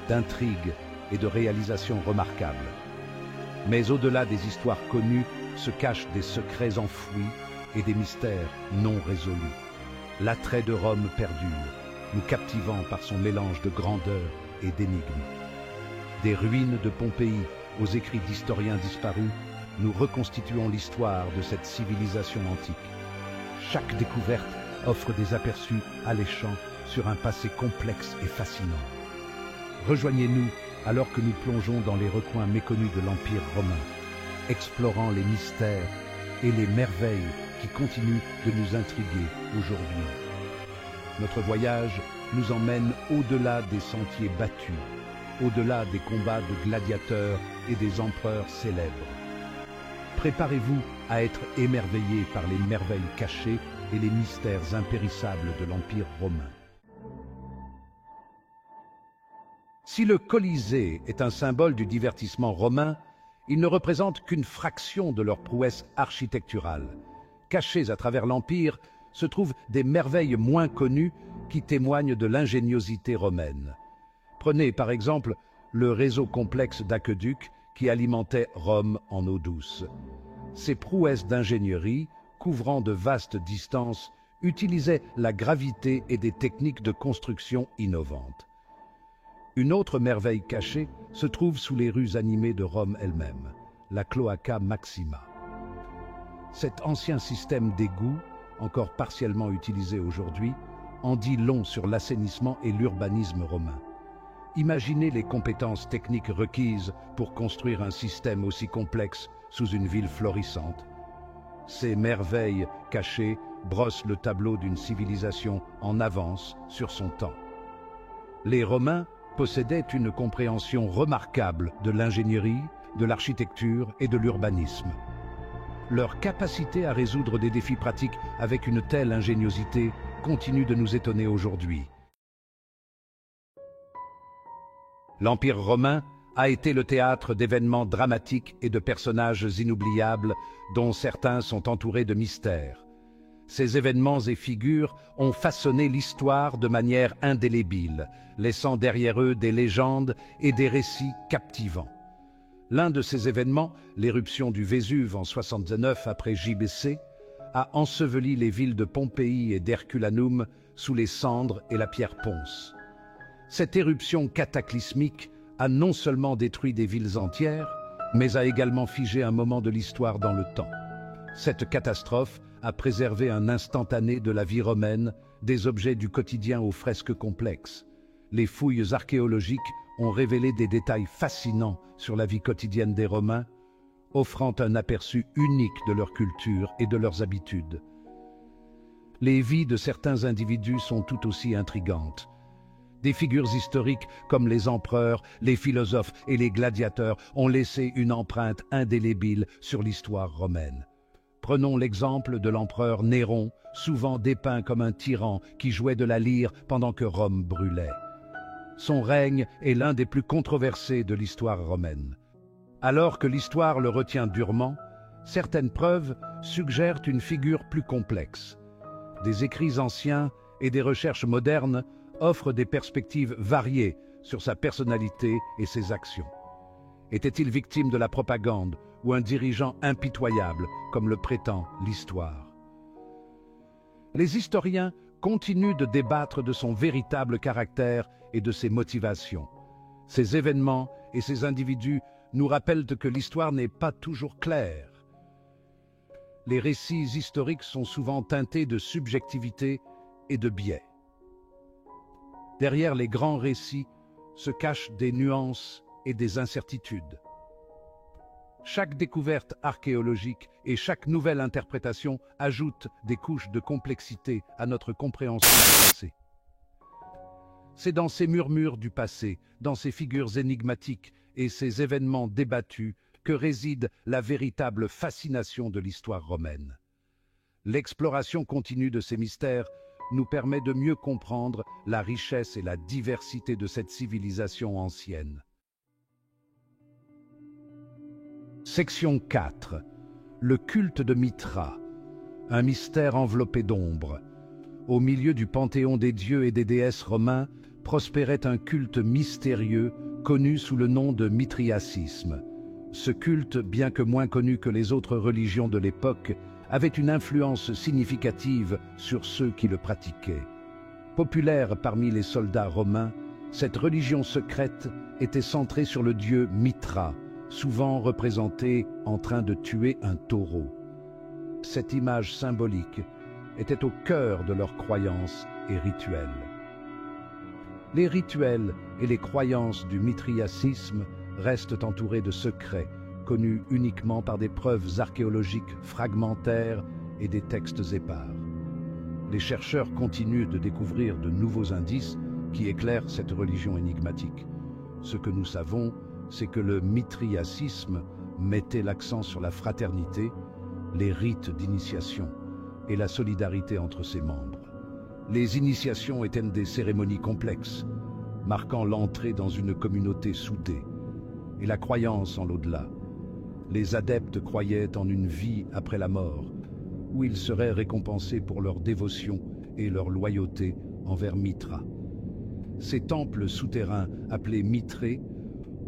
d'intrigues et de réalisations remarquables. Mais au-delà des histoires connues se cachent des secrets enfouis et des mystères non résolus. L'attrait de Rome perdure, nous captivant par son mélange de grandeur et d'énigmes. Des ruines de Pompéi aux écrits d'historiens disparus, nous reconstituons l'histoire de cette civilisation antique. Chaque découverte offre des aperçus alléchants sur un passé complexe et fascinant. Rejoignez-nous alors que nous plongeons dans les recoins méconnus de l'Empire romain, explorant les mystères et les merveilles qui continuent de nous intriguer aujourd'hui. Notre voyage nous emmène au-delà des sentiers battus, au-delà des combats de gladiateurs et des empereurs célèbres. Préparez-vous à être émerveillés par les merveilles cachées et les mystères impérissables de l'Empire romain. Si le Colisée est un symbole du divertissement romain, il ne représente qu'une fraction de leur prouesse architecturale. Cachées à travers l'Empire se trouvent des merveilles moins connues qui témoignent de l'ingéniosité romaine. Prenez par exemple le réseau complexe d'aqueducs qui alimentait Rome en eau douce. Ces prouesses d'ingénierie, couvrant de vastes distances, utilisaient la gravité et des techniques de construction innovantes. Une autre merveille cachée se trouve sous les rues animées de Rome elle-même, la Cloaca Maxima. Cet ancien système d'égouts, encore partiellement utilisé aujourd'hui, en dit long sur l'assainissement et l'urbanisme romain. Imaginez les compétences techniques requises pour construire un système aussi complexe sous une ville florissante. Ces merveilles cachées brossent le tableau d'une civilisation en avance sur son temps. Les Romains possédaient une compréhension remarquable de l'ingénierie, de l'architecture et de l'urbanisme. Leur capacité à résoudre des défis pratiques avec une telle ingéniosité continue de nous étonner aujourd'hui. L'Empire romain a été le théâtre d'événements dramatiques et de personnages inoubliables dont certains sont entourés de mystères. Ces événements et figures ont façonné l'histoire de manière indélébile, laissant derrière eux des légendes et des récits captivants. L'un de ces événements, l'éruption du Vésuve en 69 après JBC, a enseveli les villes de Pompéi et d'Herculanum sous les cendres et la pierre ponce. Cette éruption cataclysmique a non seulement détruit des villes entières, mais a également figé un moment de l'histoire dans le temps. Cette catastrophe a préservé un instantané de la vie romaine, des objets du quotidien aux fresques complexes. Les fouilles archéologiques ont révélé des détails fascinants sur la vie quotidienne des Romains, offrant un aperçu unique de leur culture et de leurs habitudes. Les vies de certains individus sont tout aussi intrigantes. Des figures historiques comme les empereurs, les philosophes et les gladiateurs ont laissé une empreinte indélébile sur l'histoire romaine. Prenons l'exemple de l'empereur Néron, souvent dépeint comme un tyran qui jouait de la lyre pendant que Rome brûlait. Son règne est l'un des plus controversés de l'histoire romaine. Alors que l'histoire le retient durement, certaines preuves suggèrent une figure plus complexe. Des écrits anciens et des recherches modernes offrent des perspectives variées sur sa personnalité et ses actions. Était-il victime de la propagande ou un dirigeant impitoyable, comme le prétend l'histoire? Les historiens continuent de débattre de son véritable caractère et de ses motivations. Ces événements et ces individus nous rappellent que l'histoire n'est pas toujours claire. Les récits historiques sont souvent teintés de subjectivité et de biais. Derrière les grands récits se cachent des nuances et des incertitudes. Chaque découverte archéologique et chaque nouvelle interprétation ajoute des couches de complexité à notre compréhension du passé. C'est dans ces murmures du passé, dans ces figures énigmatiques et ces événements débattus que réside la véritable fascination de l'histoire romaine. L'exploration continue de ces mystères nous permet de mieux comprendre la richesse et la diversité de cette civilisation ancienne. Section 4. Le culte de Mithra, un mystère enveloppé d'ombre. Au milieu du panthéon des dieux et des déesses romains prospérait un culte mystérieux connu sous le nom de mithriacisme. Ce culte, bien que moins connu que les autres religions de l'époque, avait une influence significative sur ceux qui le pratiquaient. Populaire parmi les soldats romains, cette religion secrète était centrée sur le dieu Mithra, souvent représenté en train de tuer un taureau. Cette image symbolique était au cœur de leurs croyances et rituels. Les rituels et les croyances du mithriacisme restent entourés de secrets, connus uniquement par des preuves archéologiques fragmentaires et des textes épars. Les chercheurs continuent de découvrir de nouveaux indices qui éclairent cette religion énigmatique. Ce que nous savons, c'est que le mithriacisme mettait l'accent sur la fraternité, les rites d'initiation et la solidarité entre ses membres. Les initiations étaient des cérémonies complexes, marquant l'entrée dans une communauté soudée, et la croyance en l'au-delà. Les adeptes croyaient en une vie après la mort, où ils seraient récompensés pour leur dévotion et leur loyauté envers Mithra. Ces temples souterrains, appelés Mithrées,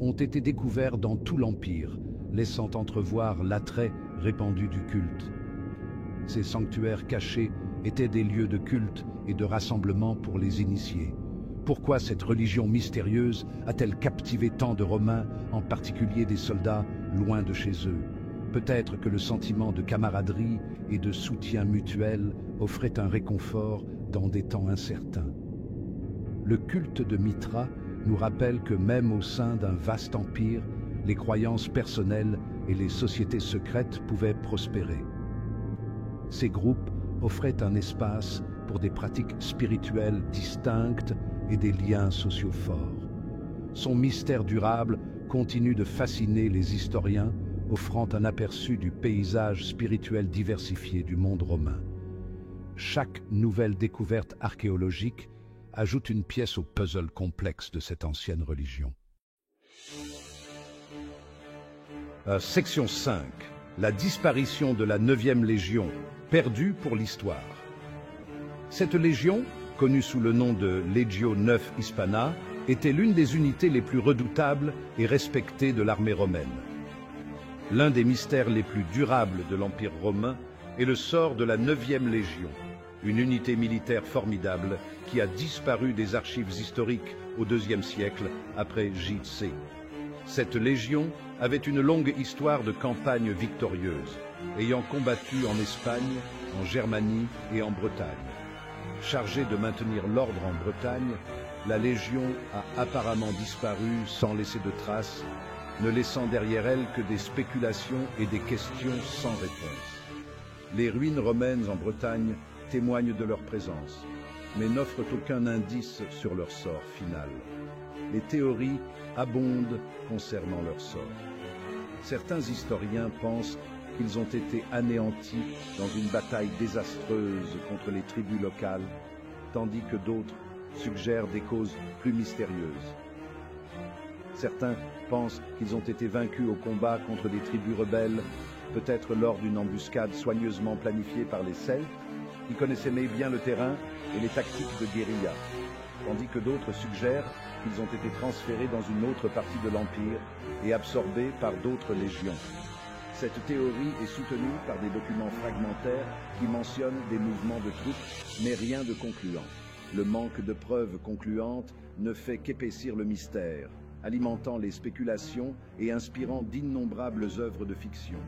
ont été découverts dans tout l'Empire, laissant entrevoir l'attrait répandu du culte. Ces sanctuaires cachés étaient des lieux de culte et de rassemblement pour les initiés. Pourquoi cette religion mystérieuse a-t-elle captivé tant de Romains, en particulier des soldats loin de chez eux? Peut-être que le sentiment de camaraderie et de soutien mutuel offrait un réconfort dans des temps incertains. Le culte de Mithra nous rappelle que même au sein d'un vaste empire, les croyances personnelles et les sociétés secrètes pouvaient prospérer. Ces groupes offraient un espace pour des pratiques spirituelles distinctes et des liens sociaux forts. Son mystère durable continue de fasciner les historiens, offrant un aperçu du paysage spirituel diversifié du monde romain. Chaque nouvelle découverte archéologique ajoute une pièce au puzzle complexe de cette ancienne religion. Section 5. La disparition de la 9e Légion, perdu pour l'histoire. Cette légion, connue sous le nom de Legio IX Hispana, était l'une des unités les plus redoutables et respectées de l'armée romaine. L'un des mystères les plus durables de l'Empire romain est le sort de la 9e Légion, une unité militaire formidable qui a disparu des archives historiques au IIe siècle après J.C. Cette légion avait une longue histoire de campagnes victorieuses, ayant combattu en Espagne, en Germanie et en Bretagne. Chargée de maintenir l'ordre en Bretagne, la Légion a apparemment disparu sans laisser de traces, ne laissant derrière elle que des spéculations et des questions sans réponse. Les ruines romaines en Bretagne témoignent de leur présence, mais n'offrent aucun indice sur leur sort final. Les théories abondent concernant leur sort. Certains historiens pensent qu'ils ont été anéantis dans une bataille désastreuse contre les tribus locales, tandis que d'autres suggèrent des causes plus mystérieuses. Certains pensent qu'ils ont été vaincus au combat contre des tribus rebelles, peut-être lors d'une embuscade soigneusement planifiée par les Celtes, qui connaissaient bien le terrain et les tactiques de guérilla, tandis que d'autres suggèrent qu'ils ont été transférés dans une autre partie de l'Empire et absorbés par d'autres légions. Cette théorie est soutenue par des documents fragmentaires qui mentionnent des mouvements de troupes, mais rien de concluant. Le manque de preuves concluantes ne fait qu'épaissir le mystère, alimentant les spéculations et inspirant d'innombrables œuvres de fiction.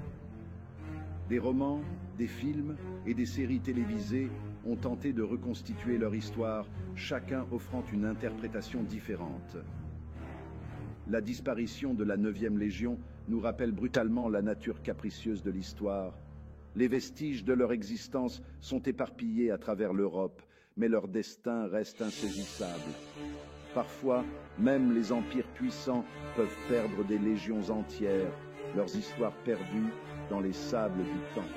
Des romans, des films et des séries télévisées ont tenté de reconstituer leur histoire, chacun offrant une interprétation différente. La disparition de la 9e Légion nous rappelle brutalement la nature capricieuse de l'histoire. Les vestiges de leur existence sont éparpillés à travers l'Europe, mais leur destin reste insaisissable. Parfois, même les empires puissants peuvent perdre des légions entières, leurs histoires perdues dans les sables du temps.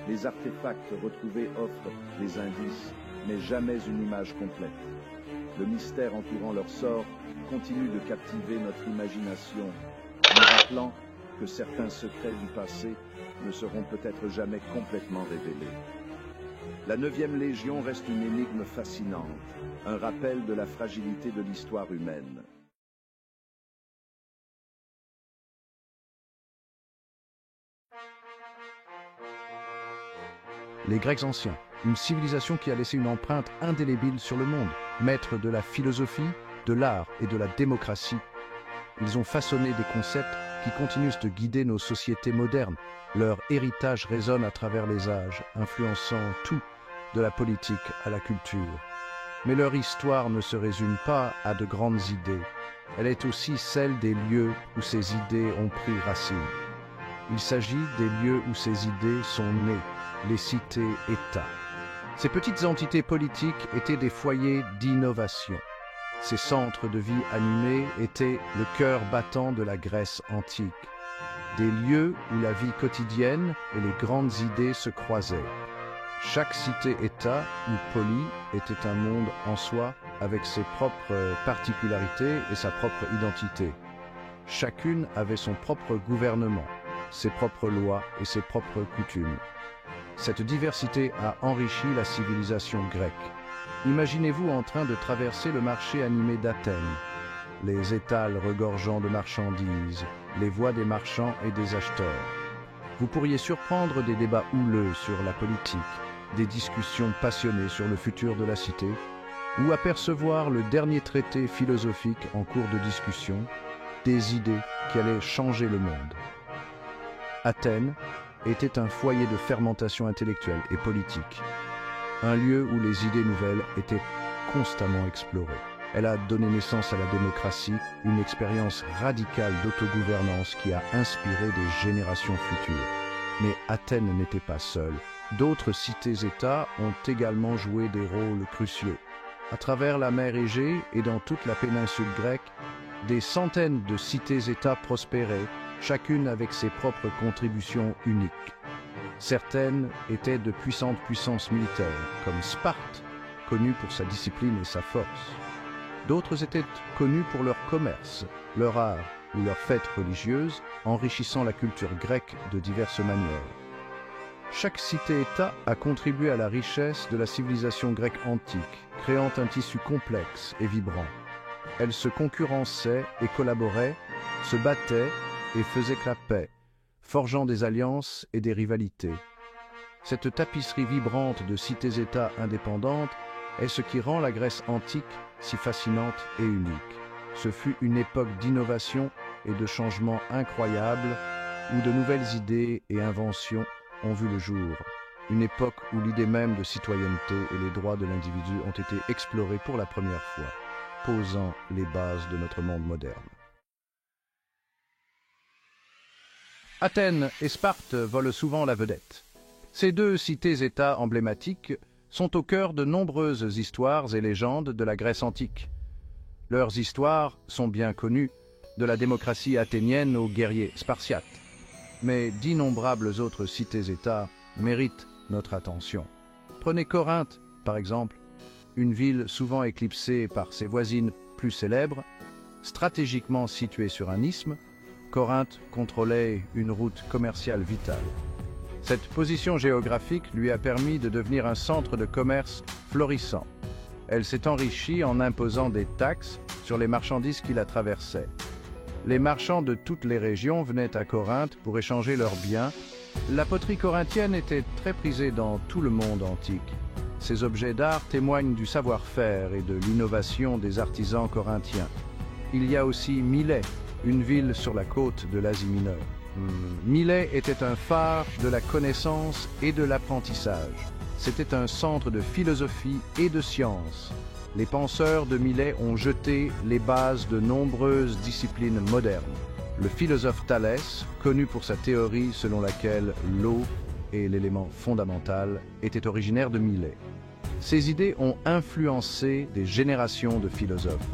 Les artefacts retrouvés offrent des indices, mais jamais une image complète. Le mystère entourant leur sort continue de captiver notre imagination, nous rappelant que certains secrets du passé ne seront peut-être jamais complètement révélés. La 9e Légion reste une énigme fascinante, un rappel de la fragilité de l'histoire humaine. Les Grecs anciens, une civilisation qui a laissé une empreinte indélébile sur le monde, maître de la philosophie, de l'art et de la démocratie. Ils ont façonné des concepts qui continuent de guider nos sociétés modernes. Leur héritage résonne à travers les âges, influençant tout, de la politique à la culture. Mais leur histoire ne se résume pas à de grandes idées. Elle est aussi celle des lieux où ces idées ont pris racine. Il s'agit des lieux où ces idées sont nées, les cités-États. Ces petites entités politiques étaient des foyers d'innovation. Ces centres de vie animés étaient le cœur battant de la Grèce antique. Des lieux où la vie quotidienne et les grandes idées se croisaient. Chaque cité-État ou polis était un monde en soi avec ses propres particularités et sa propre identité. Chacune avait son propre gouvernement, ses propres lois et ses propres coutumes. Cette diversité a enrichi la civilisation grecque. Imaginez-vous en train de traverser le marché animé d'Athènes, les étals regorgeant de marchandises, les voix des marchands et des acheteurs. Vous pourriez surprendre des débats houleux sur la politique, des discussions passionnées sur le futur de la cité, ou apercevoir le dernier traité philosophique en cours de discussion, des idées qui allaient changer le monde. Athènes était un foyer de fermentation intellectuelle et politique, un lieu où les idées nouvelles étaient constamment explorées. Elle a donné naissance à la démocratie, une expérience radicale d'autogouvernance qui a inspiré des générations futures. Mais Athènes n'était pas seule. D'autres cités-États ont également joué des rôles cruciaux. À travers la mer Égée et dans toute la péninsule grecque, des centaines de cités-États prospéraient, chacune avec ses propres contributions uniques. Certaines étaient de puissantes puissances militaires, comme Sparte, connue pour sa discipline et sa force. D'autres étaient connus pour leur commerce, leur art ou leurs fêtes religieuses, enrichissant la culture grecque de diverses manières. Chaque cité-État a contribué à la richesse de la civilisation grecque antique, créant un tissu complexe et vibrant. Elles se concurrençaient et collaboraient, se battaient et faisaient que la paix, forgeant des alliances et des rivalités. Cette tapisserie vibrante de cités-États indépendantes est ce qui rend la Grèce antique si fascinante et unique. Ce fut une époque d'innovation et de changements incroyables où de nouvelles idées et inventions ont vu le jour. Une époque où l'idée même de citoyenneté et les droits de l'individu ont été explorés pour la première fois, posant les bases de notre monde moderne. Athènes et Sparte volent souvent la vedette. Ces deux cités-États emblématiques sont au cœur de nombreuses histoires et légendes de la Grèce antique. Leurs histoires sont bien connues, de la démocratie athénienne aux guerriers spartiates. Mais d'innombrables autres cités-États méritent notre attention. Prenez Corinthe, par exemple, une ville souvent éclipsée par ses voisines plus célèbres. Stratégiquement située sur un isthme, Corinthe contrôlait une route commerciale vitale. Cette position géographique lui a permis de devenir un centre de commerce florissant. Elle s'est enrichie en imposant des taxes sur les marchandises qui la traversaient. Les marchands de toutes les régions venaient à Corinthe pour échanger leurs biens. La poterie corinthienne était très prisée dans tout le monde antique. Ces objets d'art témoignent du savoir-faire et de l'innovation des artisans corinthiens. Il y a aussi Milet, une ville sur la côte de l'Asie mineure. Milet était un phare de la connaissance et de l'apprentissage. C'était un centre de philosophie et de science. Les penseurs de Milet ont jeté les bases de nombreuses disciplines modernes. Le philosophe Thalès, connu pour sa théorie selon laquelle l'eau est l'élément fondamental, était originaire de Milet. Ces idées ont influencé des générations de philosophes.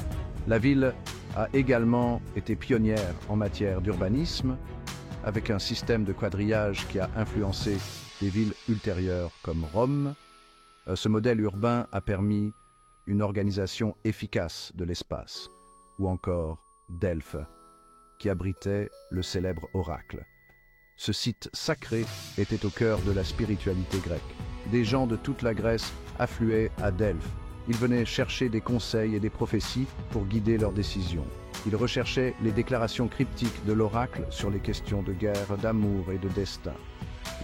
La ville a également été pionnière en matière d'urbanisme, avec un système de quadrillage qui a influencé des villes ultérieures comme Rome. Ce modèle urbain a permis une organisation efficace de l'espace, ou encore Delphes, qui abritait le célèbre oracle. Ce site sacré était au cœur de la spiritualité grecque. Des gens de toute la Grèce affluaient à Delphes. Ils venaient chercher des conseils et des prophéties pour guider leurs décisions. Ils recherchaient les déclarations cryptiques de l'oracle sur les questions de guerre, d'amour et de destin.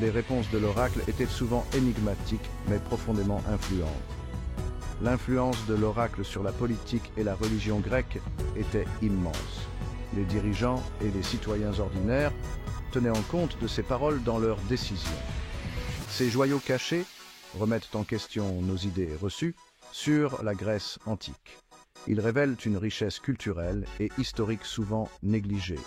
Les réponses de l'oracle étaient souvent énigmatiques, mais profondément influentes. L'influence de l'oracle sur la politique et la religion grecque était immense. Les dirigeants et les citoyens ordinaires tenaient en compte de ces paroles dans leurs décisions. Ces joyaux cachés remettent en question nos idées reçues sur la Grèce antique. Ils révèlent une richesse culturelle et historique souvent négligée.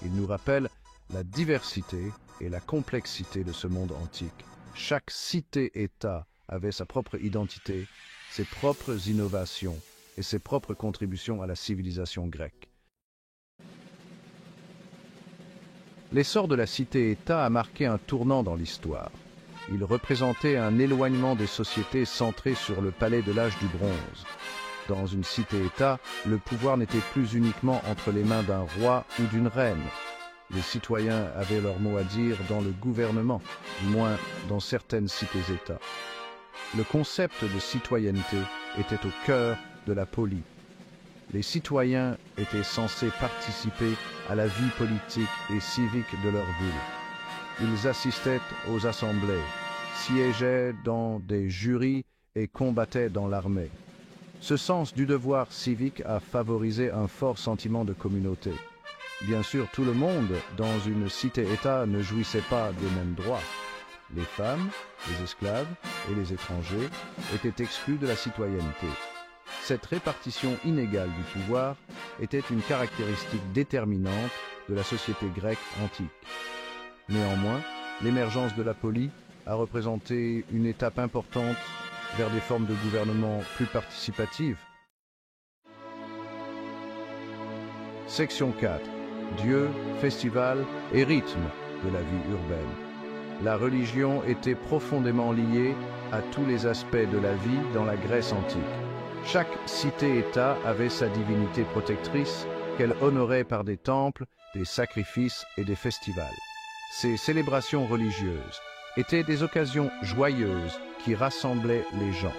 Ils nous rappellent la diversité et la complexité de ce monde antique. Chaque cité-État avait sa propre identité, ses propres innovations et ses propres contributions à la civilisation grecque. L'essor de la cité-État a marqué un tournant dans l'histoire. Il représentait un éloignement des sociétés centrées sur le palais de l'âge du bronze. Dans une cité-État, le pouvoir n'était plus uniquement entre les mains d'un roi ou d'une reine. Les citoyens avaient leur mot à dire dans le gouvernement, du moins dans certaines cités-États. Le concept de citoyenneté était au cœur de la polis. Les citoyens étaient censés participer à la vie politique et civique de leur ville. Ils assistaient aux assemblées, siégeaient dans des jurys et combattaient dans l'armée. Ce sens du devoir civique a favorisé un fort sentiment de communauté. Bien sûr, tout le monde dans une cité-État ne jouissait pas des mêmes droits. Les femmes, les esclaves et les étrangers étaient exclus de la citoyenneté. Cette répartition inégale du pouvoir était une caractéristique déterminante de la société grecque antique. Néanmoins, l'émergence de la polis a représenté une étape importante vers des formes de gouvernement plus participatives. Section 4. Dieu, festival et rythme de la vie urbaine. La religion était profondément liée à tous les aspects de la vie dans la Grèce antique. Chaque cité-État avait sa divinité protectrice qu'elle honorait par des temples, des sacrifices et des festivals. Ces célébrations religieuses étaient des occasions joyeuses qui rassemblaient les gens.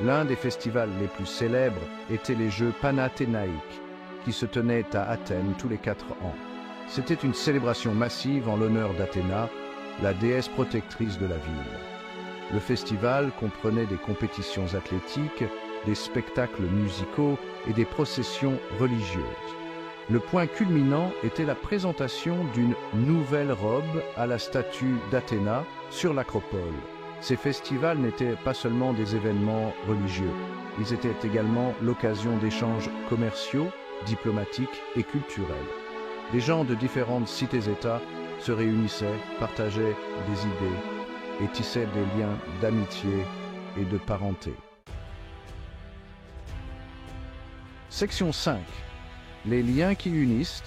L'un des festivals les plus célèbres était les Jeux panathénaïques, qui se tenaient à Athènes tous les 4 ans. C'était une célébration massive en l'honneur d'Athéna, la déesse protectrice de la ville. Le festival comprenait des compétitions athlétiques, des spectacles musicaux et des processions religieuses. Le point culminant était la présentation d'une nouvelle robe à la statue d'Athéna sur l'Acropole. Ces festivals n'étaient pas seulement des événements religieux, ils étaient également l'occasion d'échanges commerciaux, diplomatiques et culturels. Des gens de différentes cités-États se réunissaient, partageaient des idées et tissaient des liens d'amitié et de parenté. Section 5. Les liens qui unissent,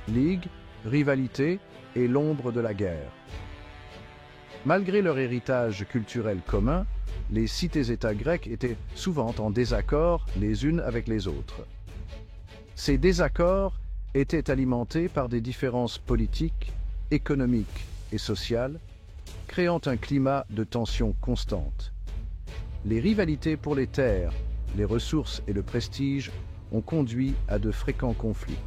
ligue, rivalité et l'ombre de la guerre. Malgré leur héritage culturel commun, les cités-États grecques étaient souvent en désaccord les unes avec les autres. Ces désaccords étaient alimentés par des différences politiques, économiques et sociales, créant un climat de tension constante. Les rivalités pour les terres, les ressources et le prestige ont conduit à de fréquents conflits.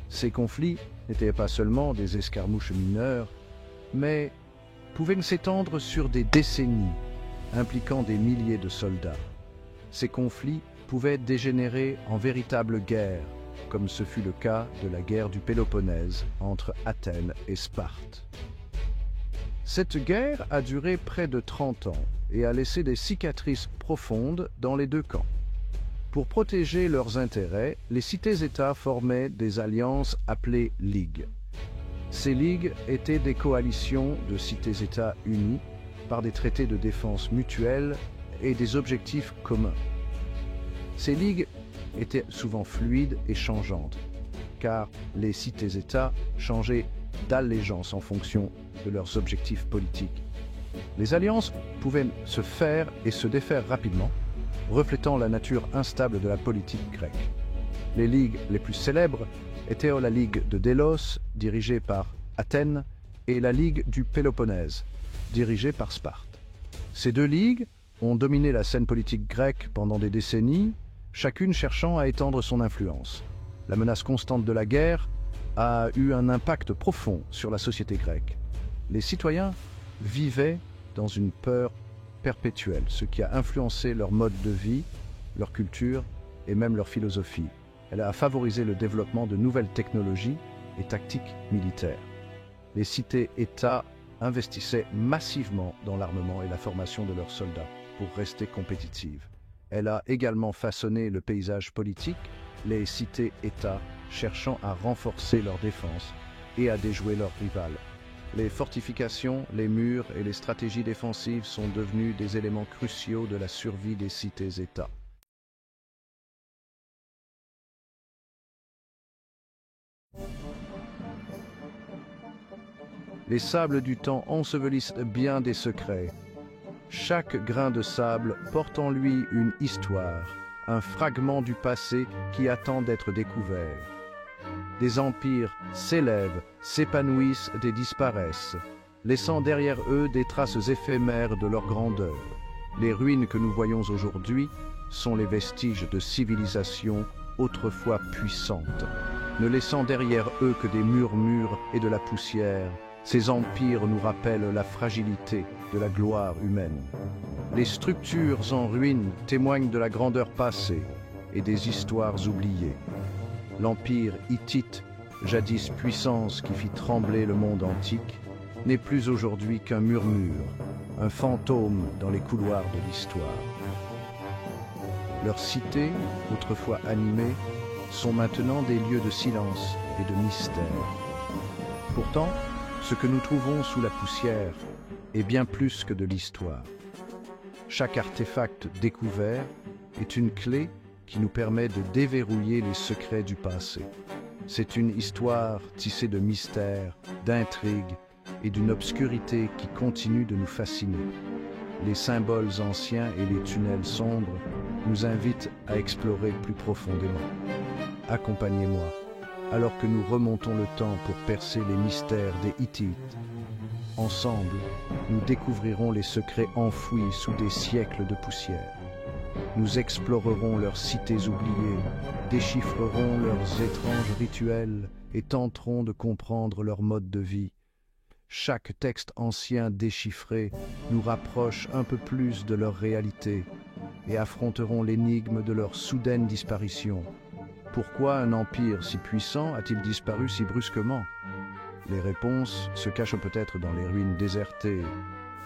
Ces conflits n'étaient pas seulement des escarmouches mineures, mais pouvaient s'étendre sur des décennies, impliquant des milliers de soldats. Ces conflits pouvaient dégénérer en véritables guerres, comme ce fut le cas de la guerre du Péloponnèse entre Athènes et Sparte. Cette guerre a duré près de 30 ans et a laissé des cicatrices profondes dans les deux camps. Pour protéger leurs intérêts, les cités-États formaient des alliances appelées ligues. Ces ligues étaient des coalitions de cités-États unis par des traités de défense mutuelle et des objectifs communs. Ces ligues étaient souvent fluides et changeantes, car les cités-États changeaient d'allégeance en fonction de leurs objectifs politiques. Les alliances pouvaient se faire et se défaire rapidement, reflétant la nature instable de la politique grecque. Les ligues les plus célèbres étaient la Ligue de Délos, dirigée par Athènes, et la Ligue du Péloponnèse, dirigée par Sparte. Ces deux ligues ont dominé la scène politique grecque pendant des décennies, chacune cherchant à étendre son influence. La menace constante de la guerre a eu un impact profond sur la société grecque. Les citoyens vivaient dans une peur perpétuelle, ce qui a influencé leur mode de vie, leur culture et même leur philosophie. Elle a favorisé le développement de nouvelles technologies et tactiques militaires. Les cités-États investissaient massivement dans l'armement et la formation de leurs soldats pour rester compétitives. Elle a également façonné le paysage politique, les cités-États cherchant à renforcer leur défense et à déjouer leurs rivales. Les fortifications, les murs et les stratégies défensives sont devenus des éléments cruciaux de la survie des cités-États. Les sables du temps ensevelissent bien des secrets. Chaque grain de sable porte en lui une histoire, un fragment du passé qui attend d'être découvert. Des empires s'élèvent, s'épanouissent et disparaissent, laissant derrière eux des traces éphémères de leur grandeur. Les ruines que nous voyons aujourd'hui sont les vestiges de civilisations autrefois puissantes, ne laissant derrière eux que des murmures et de la poussière. Ces empires nous rappellent la fragilité de la gloire humaine. Les structures en ruine témoignent de la grandeur passée et des histoires oubliées. L'empire hittite, jadis puissance qui fit trembler le monde antique, n'est plus aujourd'hui qu'un murmure, un fantôme dans les couloirs de l'histoire. Leurs cités, autrefois animées, sont maintenant des lieux de silence et de mystère. Pourtant, ce que nous trouvons sous la poussière est bien plus que de l'histoire. Chaque artefact découvert est une clé qui nous permet de déverrouiller les secrets du passé. C'est une histoire tissée de mystères, d'intrigues et d'une obscurité qui continue de nous fasciner. Les symboles anciens et les tunnels sombres nous invitent à explorer plus profondément. Accompagnez-moi, alors que nous remontons le temps pour percer les mystères des Hittites. ensemble, nous découvrirons les secrets enfouis sous des siècles de poussière. Nous explorerons leurs cités oubliées, déchiffrerons leurs étranges rituels et tenterons de comprendre leur mode de vie. Chaque texte ancien déchiffré nous rapproche un peu plus de leur réalité et affronterons l'énigme de leur soudaine disparition. Pourquoi un empire si puissant a-t-il disparu si brusquement? Les réponses se cachent peut-être dans les ruines désertées.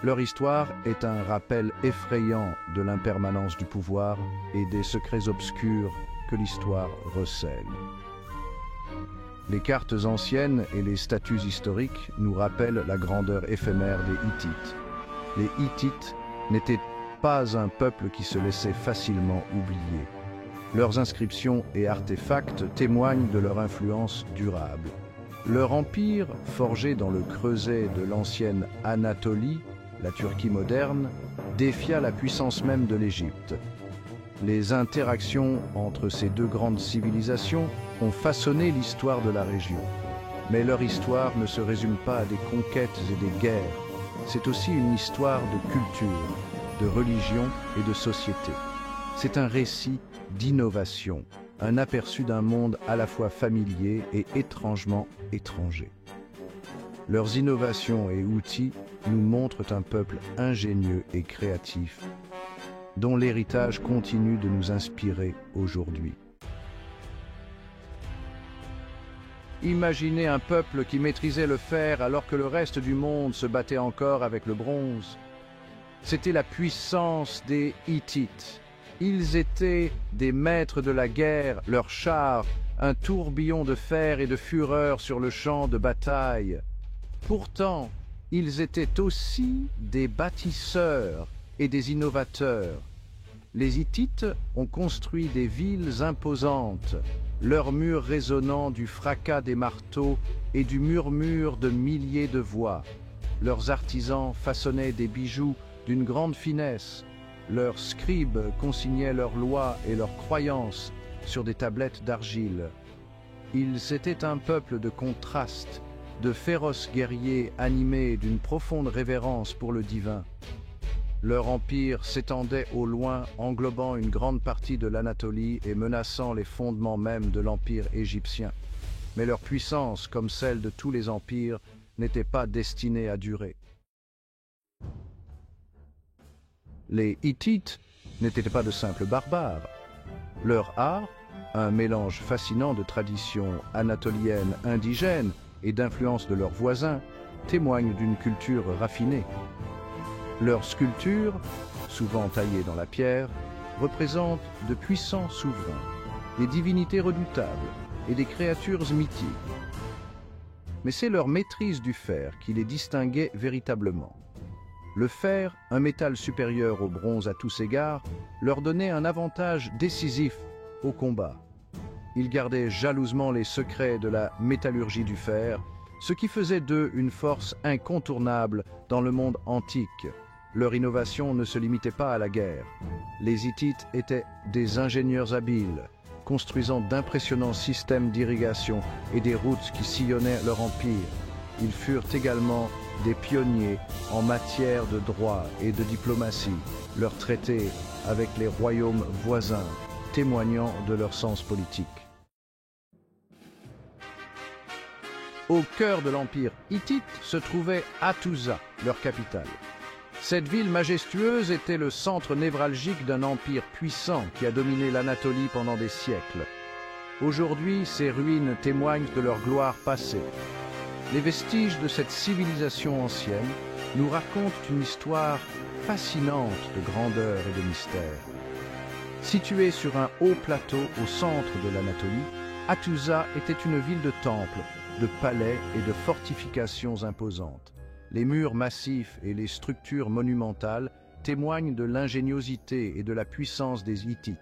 Leur histoire est un rappel effrayant de l'impermanence du pouvoir et des secrets obscurs que l'histoire recèle. Les cartes anciennes et les statues historiques nous rappellent la grandeur éphémère des Hittites. Les Hittites n'étaient pas un peuple qui se laissait facilement oublier. Leurs inscriptions et artefacts témoignent de leur influence durable. Leur empire, forgé dans le creuset de l'ancienne Anatolie, la Turquie moderne, défia la puissance même de l'Égypte. Les interactions entre ces deux grandes civilisations ont façonné l'histoire de la région. Mais leur histoire ne se résume pas à des conquêtes et des guerres. C'est aussi une histoire de culture, de religion et de société. C'est un récit d'innovation, un aperçu d'un monde à la fois familier et étrangement étranger. Leurs innovations et outils nous montrent un peuple ingénieux et créatif, dont l'héritage continue de nous inspirer aujourd'hui. Imaginez un peuple qui maîtrisait le fer alors que le reste du monde se battait encore avec le bronze. C'était la puissance des Hittites. Ils étaient des maîtres de la guerre, leurs chars, un tourbillon de fer et de fureur sur le champ de bataille. Pourtant, ils étaient aussi des bâtisseurs et des innovateurs. Les Hittites ont construit des villes imposantes, leurs murs résonnant du fracas des marteaux et du murmure de milliers de voix. Leurs artisans façonnaient des bijoux d'une grande finesse. Leurs scribes consignaient leurs lois et leurs croyances sur des tablettes d'argile. Ils étaient un peuple de contrastes, de féroces guerriers animés d'une profonde révérence pour le divin. Leur empire s'étendait au loin, englobant une grande partie de l'Anatolie et menaçant les fondements même de l'empire égyptien. Mais leur puissance, comme celle de tous les empires, n'était pas destinée à durer. Les Hittites n'étaient pas de simples barbares. Leur art, un mélange fascinant de traditions anatoliennes indigènes et d'influences de leurs voisins, témoigne d'une culture raffinée. Leurs sculptures, souvent taillées dans la pierre, représentent de puissants souverains, des divinités redoutables et des créatures mythiques. Mais c'est leur maîtrise du fer qui les distinguait véritablement. Le fer, un métal supérieur au bronze à tous égards, leur donnait un avantage décisif au combat. Ils gardaient jalousement les secrets de la métallurgie du fer, ce qui faisait d'eux une force incontournable dans le monde antique. Leur innovation ne se limitait pas à la guerre. Les Hittites étaient des ingénieurs habiles, construisant d'impressionnants systèmes d'irrigation et des routes qui sillonnaient leur empire. Ils furent également des pionniers en matière de droit et de diplomatie, leurs traités avec les royaumes voisins témoignant de leur sens politique. Au cœur de l'empire hittite se trouvait Hattusa, leur capitale. Cette ville majestueuse était le centre névralgique d'un empire puissant qui a dominé l'Anatolie pendant des siècles. Aujourd'hui, ces ruines témoignent de leur gloire passée. Les vestiges de cette civilisation ancienne nous racontent une histoire fascinante de grandeur et de mystère. Située sur un haut plateau au centre de l'Anatolie, Hattusa était une ville de temples, de palais et de fortifications imposantes. Les murs massifs et les structures monumentales témoignent de l'ingéniosité et de la puissance des Hittites.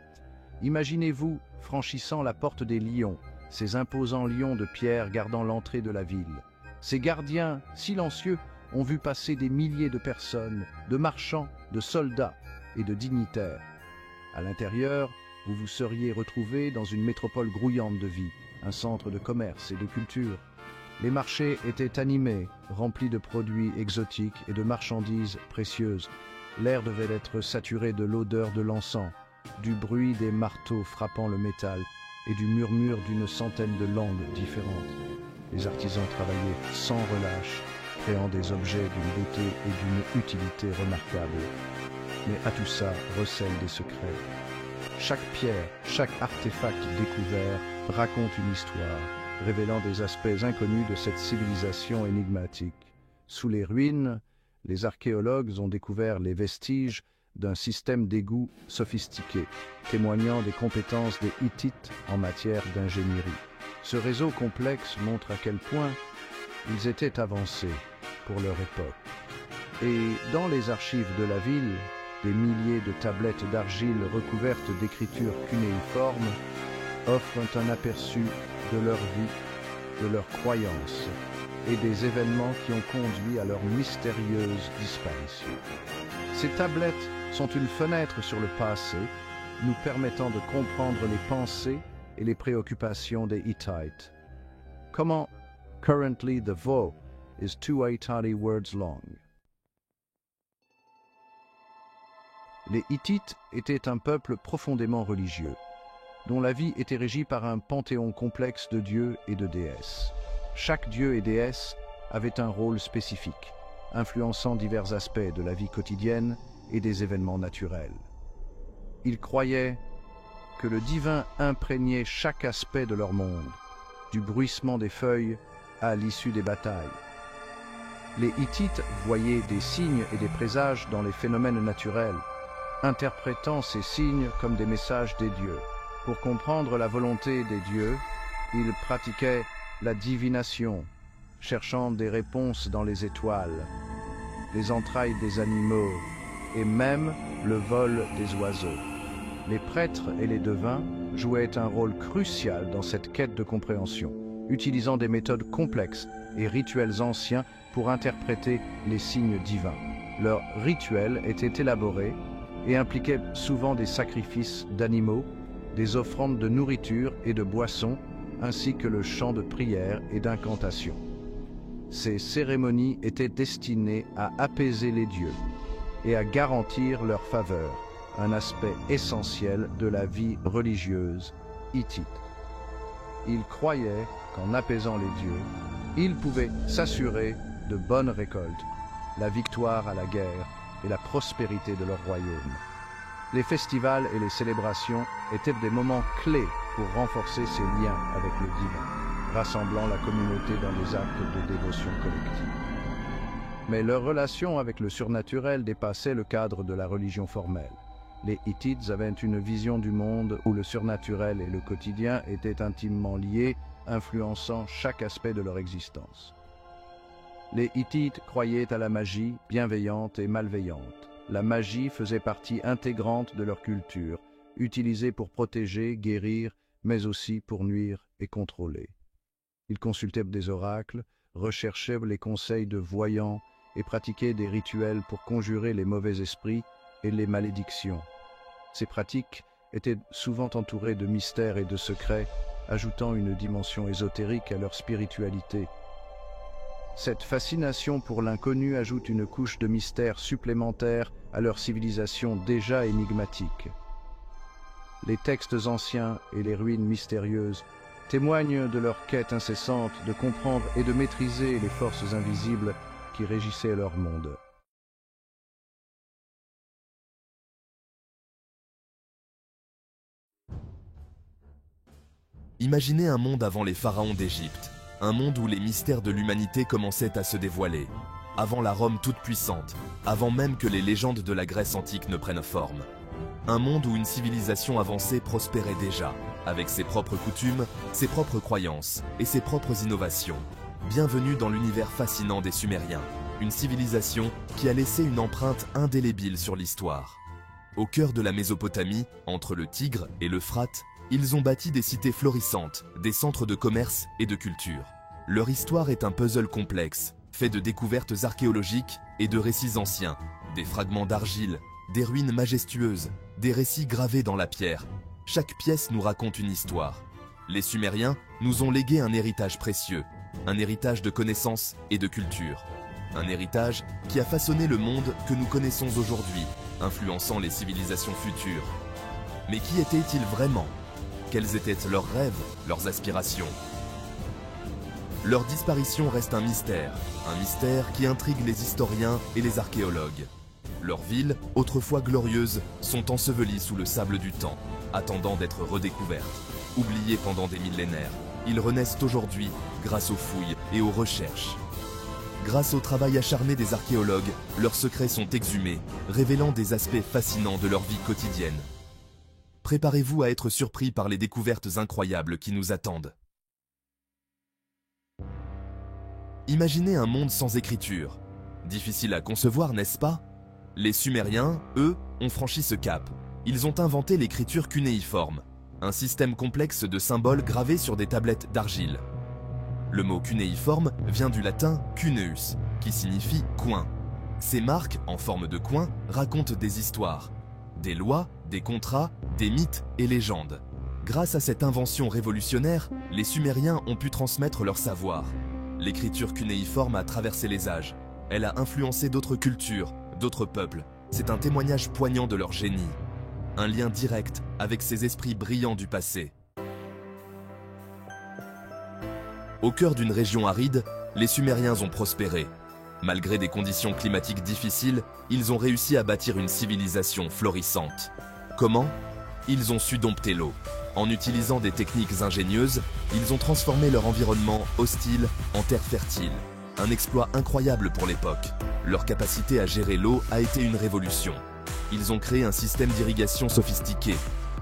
Imaginez-vous franchissant la porte des lions, ces imposants lions de pierre gardant l'entrée de la ville. Ces gardiens silencieux ont vu passer des milliers de personnes, de marchands, de soldats et de dignitaires. À l'intérieur, vous vous seriez retrouvé dans une métropole grouillante de vie, un centre de commerce et de culture. Les marchés étaient animés, remplis de produits exotiques et de marchandises précieuses. L'air devait être saturé de l'odeur de l'encens, du bruit des marteaux frappant le métal et du murmure d'une centaine de langues différentes. Les artisans travaillaient sans relâche, créant des objets d'une beauté et d'une utilité remarquables. Mais à tout ça recèlent des secrets. Chaque pierre, chaque artefact découvert raconte une histoire, révélant des aspects inconnus de cette civilisation énigmatique. Sous les ruines, les archéologues ont découvert les vestiges d'un système d'égout sophistiqué, témoignant des compétences des Hittites en matière d'ingénierie. Ce réseau complexe montre à quel point ils étaient avancés pour leur époque. Et dans les archives de la ville, des milliers de tablettes d'argile recouvertes d'écritures cunéiformes offrent un aperçu de leur vie, de leurs croyances et des événements qui ont conduit à leur mystérieuse disparition. Ces tablettes sont une fenêtre sur le passé, nous permettant de comprendre les pensées et les préoccupations des Hittites. Comment currently the Vo is 280 words long. Les Hittites étaient un peuple profondément religieux, dont la vie était régie par un panthéon complexe de dieux et de déesses. Chaque dieu et déesse avait un rôle spécifique, influençant divers aspects de la vie quotidienne et des événements naturels. Ils croyaient que le divin imprégnait chaque aspect de leur monde, du bruissement des feuilles à l'issue des batailles. Les Hittites voyaient des signes et des présages dans les phénomènes naturels, interprétant ces signes comme des messages des dieux. Pour comprendre la volonté des dieux, ils pratiquaient la divination, cherchant des réponses dans les étoiles, les entrailles des animaux et même le vol des oiseaux. Les prêtres et les devins jouaient un rôle crucial dans cette quête de compréhension, utilisant des méthodes complexes et rituels anciens pour interpréter les signes divins. Leurs rituels étaient élaborés et impliquaient souvent des sacrifices d'animaux, des offrandes de nourriture et de boissons, ainsi que le chant de prière et d'incantation. Ces cérémonies étaient destinées à apaiser les dieux et à garantir leur faveur, un aspect essentiel de la vie religieuse hittite. Ils croyaient qu'en apaisant les dieux, ils pouvaient s'assurer de bonnes récoltes, la victoire à la guerre et la prospérité de leur royaume. Les festivals et les célébrations étaient des moments clés pour renforcer ces liens avec le divin, rassemblant la communauté dans des actes de dévotion collective. Mais leur relation avec le surnaturel dépassait le cadre de la religion formelle. Les Hittites avaient une vision du monde où le surnaturel et le quotidien étaient intimement liés, influençant chaque aspect de leur existence. Les Hittites croyaient à la magie bienveillante et malveillante. La magie faisait partie intégrante de leur culture, utilisée pour protéger, guérir, mais aussi pour nuire et contrôler. Ils consultaient des oracles, recherchaient les conseils de voyants et pratiquaient des rituels pour conjurer les mauvais esprits et les malédictions. Ces pratiques étaient souvent entourées de mystères et de secrets, ajoutant une dimension ésotérique à leur spiritualité. Cette fascination pour l'inconnu ajoute une couche de mystère supplémentaire à leur civilisation déjà énigmatique. Les textes anciens et les ruines mystérieuses témoignent de leur quête incessante de comprendre et de maîtriser les forces invisibles qui régissaient leur monde. Imaginez un monde avant les pharaons d'Égypte, un monde où les mystères de l'humanité commençaient à se dévoiler, avant la Rome toute puissante, avant même que les légendes de la Grèce antique ne prennent forme. Un monde où une civilisation avancée prospérait déjà, avec ses propres coutumes, ses propres croyances et ses propres innovations. Bienvenue dans l'univers fascinant des Sumériens, une civilisation qui a laissé une empreinte indélébile sur l'histoire. Au cœur de la Mésopotamie, entre le Tigre et l'Euphrate, ils ont bâti des cités florissantes, des centres de commerce et de culture. Leur histoire est un puzzle complexe, fait de découvertes archéologiques et de récits anciens, des fragments d'argile, des ruines majestueuses, des récits gravés dans la pierre. Chaque pièce nous raconte une histoire. Les Sumériens nous ont légué un héritage précieux, un héritage de connaissances et de culture. Un héritage qui a façonné le monde que nous connaissons aujourd'hui, influençant les civilisations futures. Mais qui étaient-ils vraiment? Quels étaient leurs rêves, leurs aspirations? Leur disparition reste un mystère qui intrigue les historiens et les archéologues. Leurs villes, autrefois glorieuses, sont ensevelies sous le sable du temps, attendant d'être redécouvertes. Oubliées pendant des millénaires, ils renaissent aujourd'hui grâce aux fouilles et aux recherches. Grâce au travail acharné des archéologues, leurs secrets sont exhumés, révélant des aspects fascinants de leur vie quotidienne. Préparez-vous à être surpris par les découvertes incroyables qui nous attendent. Imaginez un monde sans écriture. Difficile à concevoir, n'est-ce pas? Les Sumériens, eux, ont franchi ce cap. Ils ont inventé l'écriture cunéiforme, un système complexe de symboles gravés sur des tablettes d'argile. Le mot cunéiforme vient du latin cuneus, qui signifie coin. Ces marques, en forme de coin, racontent des histoires, des lois, des contrats, des mythes et légendes. Grâce à cette invention révolutionnaire, les Sumériens ont pu transmettre leur savoir. L'écriture cunéiforme a traversé les âges. Elle a influencé d'autres cultures, d'autres peuples. C'est un témoignage poignant de leur génie. Un lien direct avec ces esprits brillants du passé. Au cœur d'une région aride, les Sumériens ont prospéré. Malgré des conditions climatiques difficiles, ils ont réussi à bâtir une civilisation florissante. Comment? Ils ont su dompter l'eau. En utilisant des techniques ingénieuses, ils ont transformé leur environnement hostile en terre fertile. Un exploit incroyable pour l'époque. Leur capacité à gérer l'eau a été une révolution. Ils ont créé un système d'irrigation sophistiqué.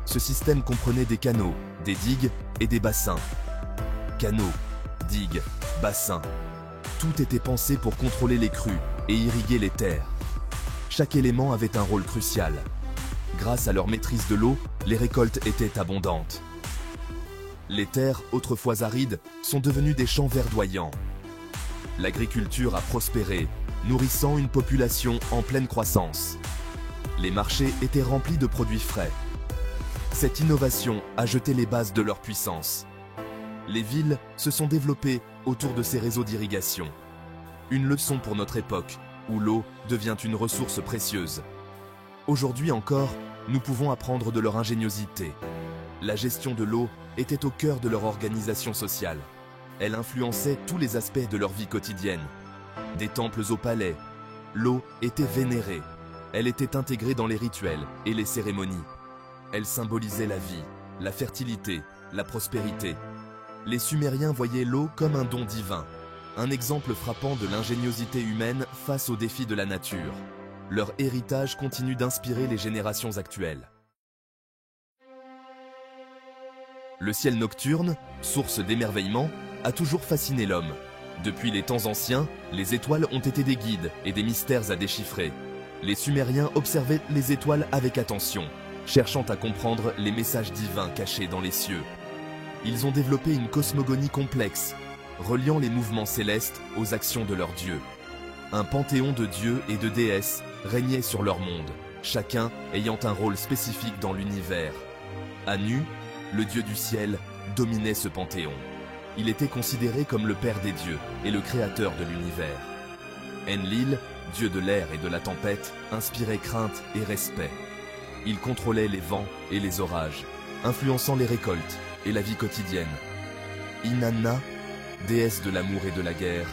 Ce système comprenait des canaux, des digues et des bassins. Canaux, digues, bassins. Tout était pensé pour contrôler les crues et irriguer les terres. Chaque élément avait un rôle crucial. Grâce à leur maîtrise de l'eau, les récoltes étaient abondantes. Les terres, autrefois arides, sont devenues des champs verdoyants. L'agriculture a prospéré, nourrissant une population en pleine croissance. Les marchés étaient remplis de produits frais. Cette innovation a jeté les bases de leur puissance. Les villes se sont développées autour de ces réseaux d'irrigation. Une leçon pour notre époque, où l'eau devient une ressource précieuse. Aujourd'hui encore, nous pouvons apprendre de leur ingéniosité. La gestion de l'eau était au cœur de leur organisation sociale. Elle influençait tous les aspects de leur vie quotidienne. Des temples au palais, l'eau était vénérée. Elle était intégrée dans les rituels et les cérémonies. Elle symbolisait la vie, la fertilité, la prospérité. Les Sumériens voyaient l'eau comme un don divin, un exemple frappant de l'ingéniosité humaine face aux défis de la nature. Leur héritage continue d'inspirer les générations actuelles. Le ciel nocturne, source d'émerveillement, a toujours fasciné l'homme. Depuis les temps anciens, les étoiles ont été des guides et des mystères à déchiffrer. Les Sumériens observaient les étoiles avec attention, cherchant à comprendre les messages divins cachés dans les cieux. Ils ont développé une cosmogonie complexe, reliant les mouvements célestes aux actions de leurs dieux. Un panthéon de dieux et de déesses régnait sur leur monde, chacun ayant un rôle spécifique dans l'univers. Anu, le dieu du ciel, dominait ce panthéon. Il était considéré comme le père des dieux et le créateur de l'univers. Enlil, dieu de l'air et de la tempête, inspirait crainte et respect. Il contrôlait les vents et les orages, influençant les récoltes et la vie quotidienne. Inanna, déesse de l'amour et de la guerre,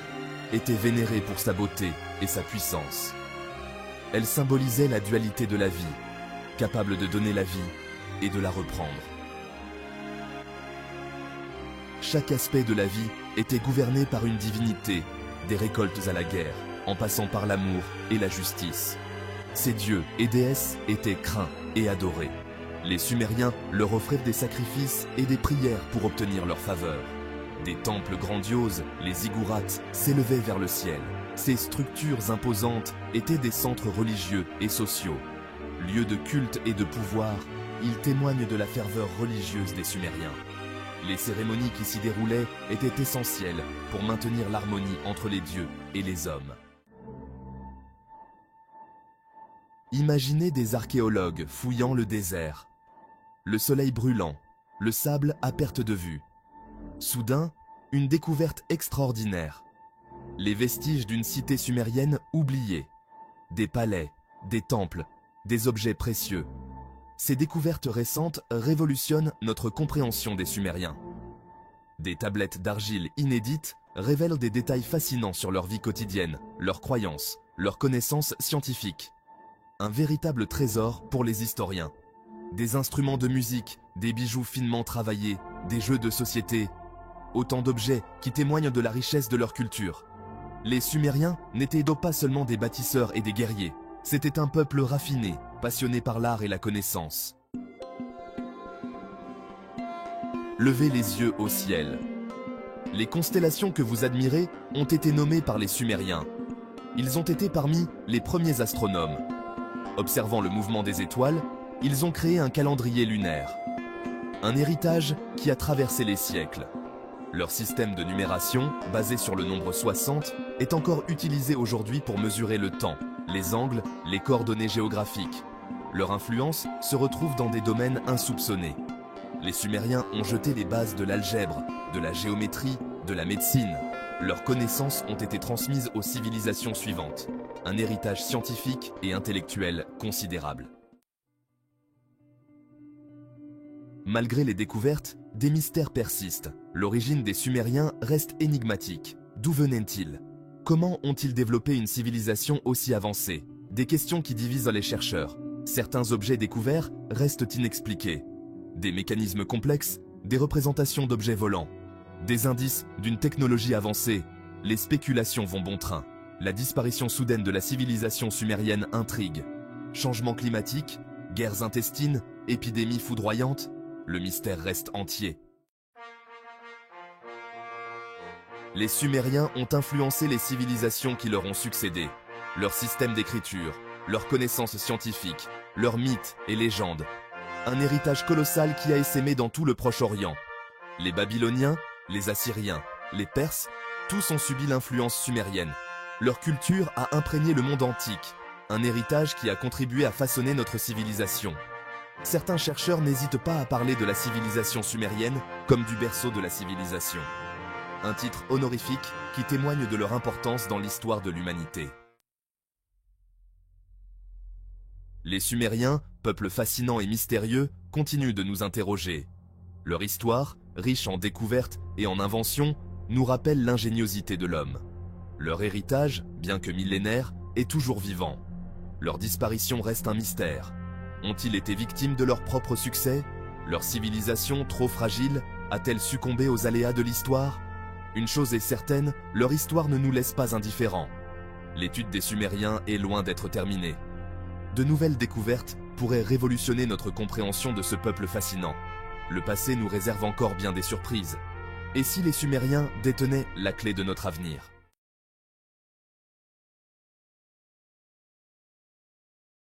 était vénérée pour sa beauté et sa puissance. Elle symbolisait la dualité de la vie, capable de donner la vie et de la reprendre. Chaque aspect de la vie était gouverné par une divinité, des récoltes à la guerre, en passant par l'amour et la justice. Ces dieux et déesses étaient craints et adorés. Les Sumériens leur offrirent des sacrifices et des prières pour obtenir leur faveur. Des temples grandioses, les ziggourats, s'élevaient vers le ciel. Ces structures imposantes étaient des centres religieux et sociaux. Lieux de culte et de pouvoir, ils témoignent de la ferveur religieuse des Sumériens. Les cérémonies qui s'y déroulaient étaient essentielles pour maintenir l'harmonie entre les dieux et les hommes. Imaginez des archéologues fouillant le désert. Le soleil brûlant, le sable à perte de vue. Soudain, une découverte extraordinaire. Les vestiges d'une cité sumérienne oubliée. Des palais, des temples, des objets précieux. Ces découvertes récentes révolutionnent notre compréhension des Sumériens. Des tablettes d'argile inédites révèlent des détails fascinants sur leur vie quotidienne, leurs croyances, leurs connaissances scientifiques. Un véritable trésor pour les historiens. Des instruments de musique, des bijoux finement travaillés, des jeux de société, autant d'objets qui témoignent de la richesse de leur culture. Les Sumériens n'étaient donc pas seulement des bâtisseurs et des guerriers, c'était un peuple raffiné, passionné par l'art et la connaissance. Levez les yeux au ciel. Les constellations que vous admirez ont été nommées par les Sumériens. Ils ont été parmi les premiers astronomes. Observant le mouvement des étoiles, ils ont créé un calendrier lunaire. Un héritage qui a traversé les siècles. Leur système de numération, basé sur le nombre 60, est encore utilisé aujourd'hui pour mesurer le temps, les angles, les coordonnées géographiques. Leur influence se retrouve dans des domaines insoupçonnés. Les Sumériens ont jeté les bases de l'algèbre, de la géométrie, de la médecine. Leurs connaissances ont été transmises aux civilisations suivantes. Un héritage scientifique et intellectuel considérable. Malgré les découvertes, des mystères persistent. L'origine des Sumériens reste énigmatique. D'où venaient-ils? Comment ont-ils développé une civilisation aussi avancée? Des questions qui divisent les chercheurs. Certains objets découverts restent inexpliqués. Des mécanismes complexes, des représentations d'objets volants, des indices d'une technologie avancée. Les spéculations vont bon train. La disparition soudaine de la civilisation sumérienne intrigue. Changements climatiques, guerres intestines, épidémies foudroyantes, le mystère reste entier. Les Sumériens ont influencé les civilisations qui leur ont succédé. Leur système d'écriture, leurs connaissances scientifiques, leurs mythes et légendes. Un héritage colossal qui a essaimé dans tout le Proche-Orient. Les Babyloniens, les Assyriens, les Perses, tous ont subi l'influence sumérienne. Leur culture a imprégné le monde antique, un héritage qui a contribué à façonner notre civilisation. Certains chercheurs n'hésitent pas à parler de la civilisation sumérienne comme du berceau de la civilisation. Un titre honorifique qui témoigne de leur importance dans l'histoire de l'humanité. Les Sumériens, peuple fascinant et mystérieux, continuent de nous interroger. Leur histoire, riche en découvertes et en inventions, nous rappelle l'ingéniosité de l'homme. Leur héritage, bien que millénaire, est toujours vivant. Leur disparition reste un mystère. Ont-ils été victimes de leur propre succès? Leur civilisation, trop fragile, a-t-elle succombé aux aléas de l'histoire? Une chose est certaine, leur histoire ne nous laisse pas indifférents. L'étude des Sumériens est loin d'être terminée. De nouvelles découvertes pourraient révolutionner notre compréhension de ce peuple fascinant. Le passé nous réserve encore bien des surprises. Et si les Sumériens détenaient la clé de notre avenir?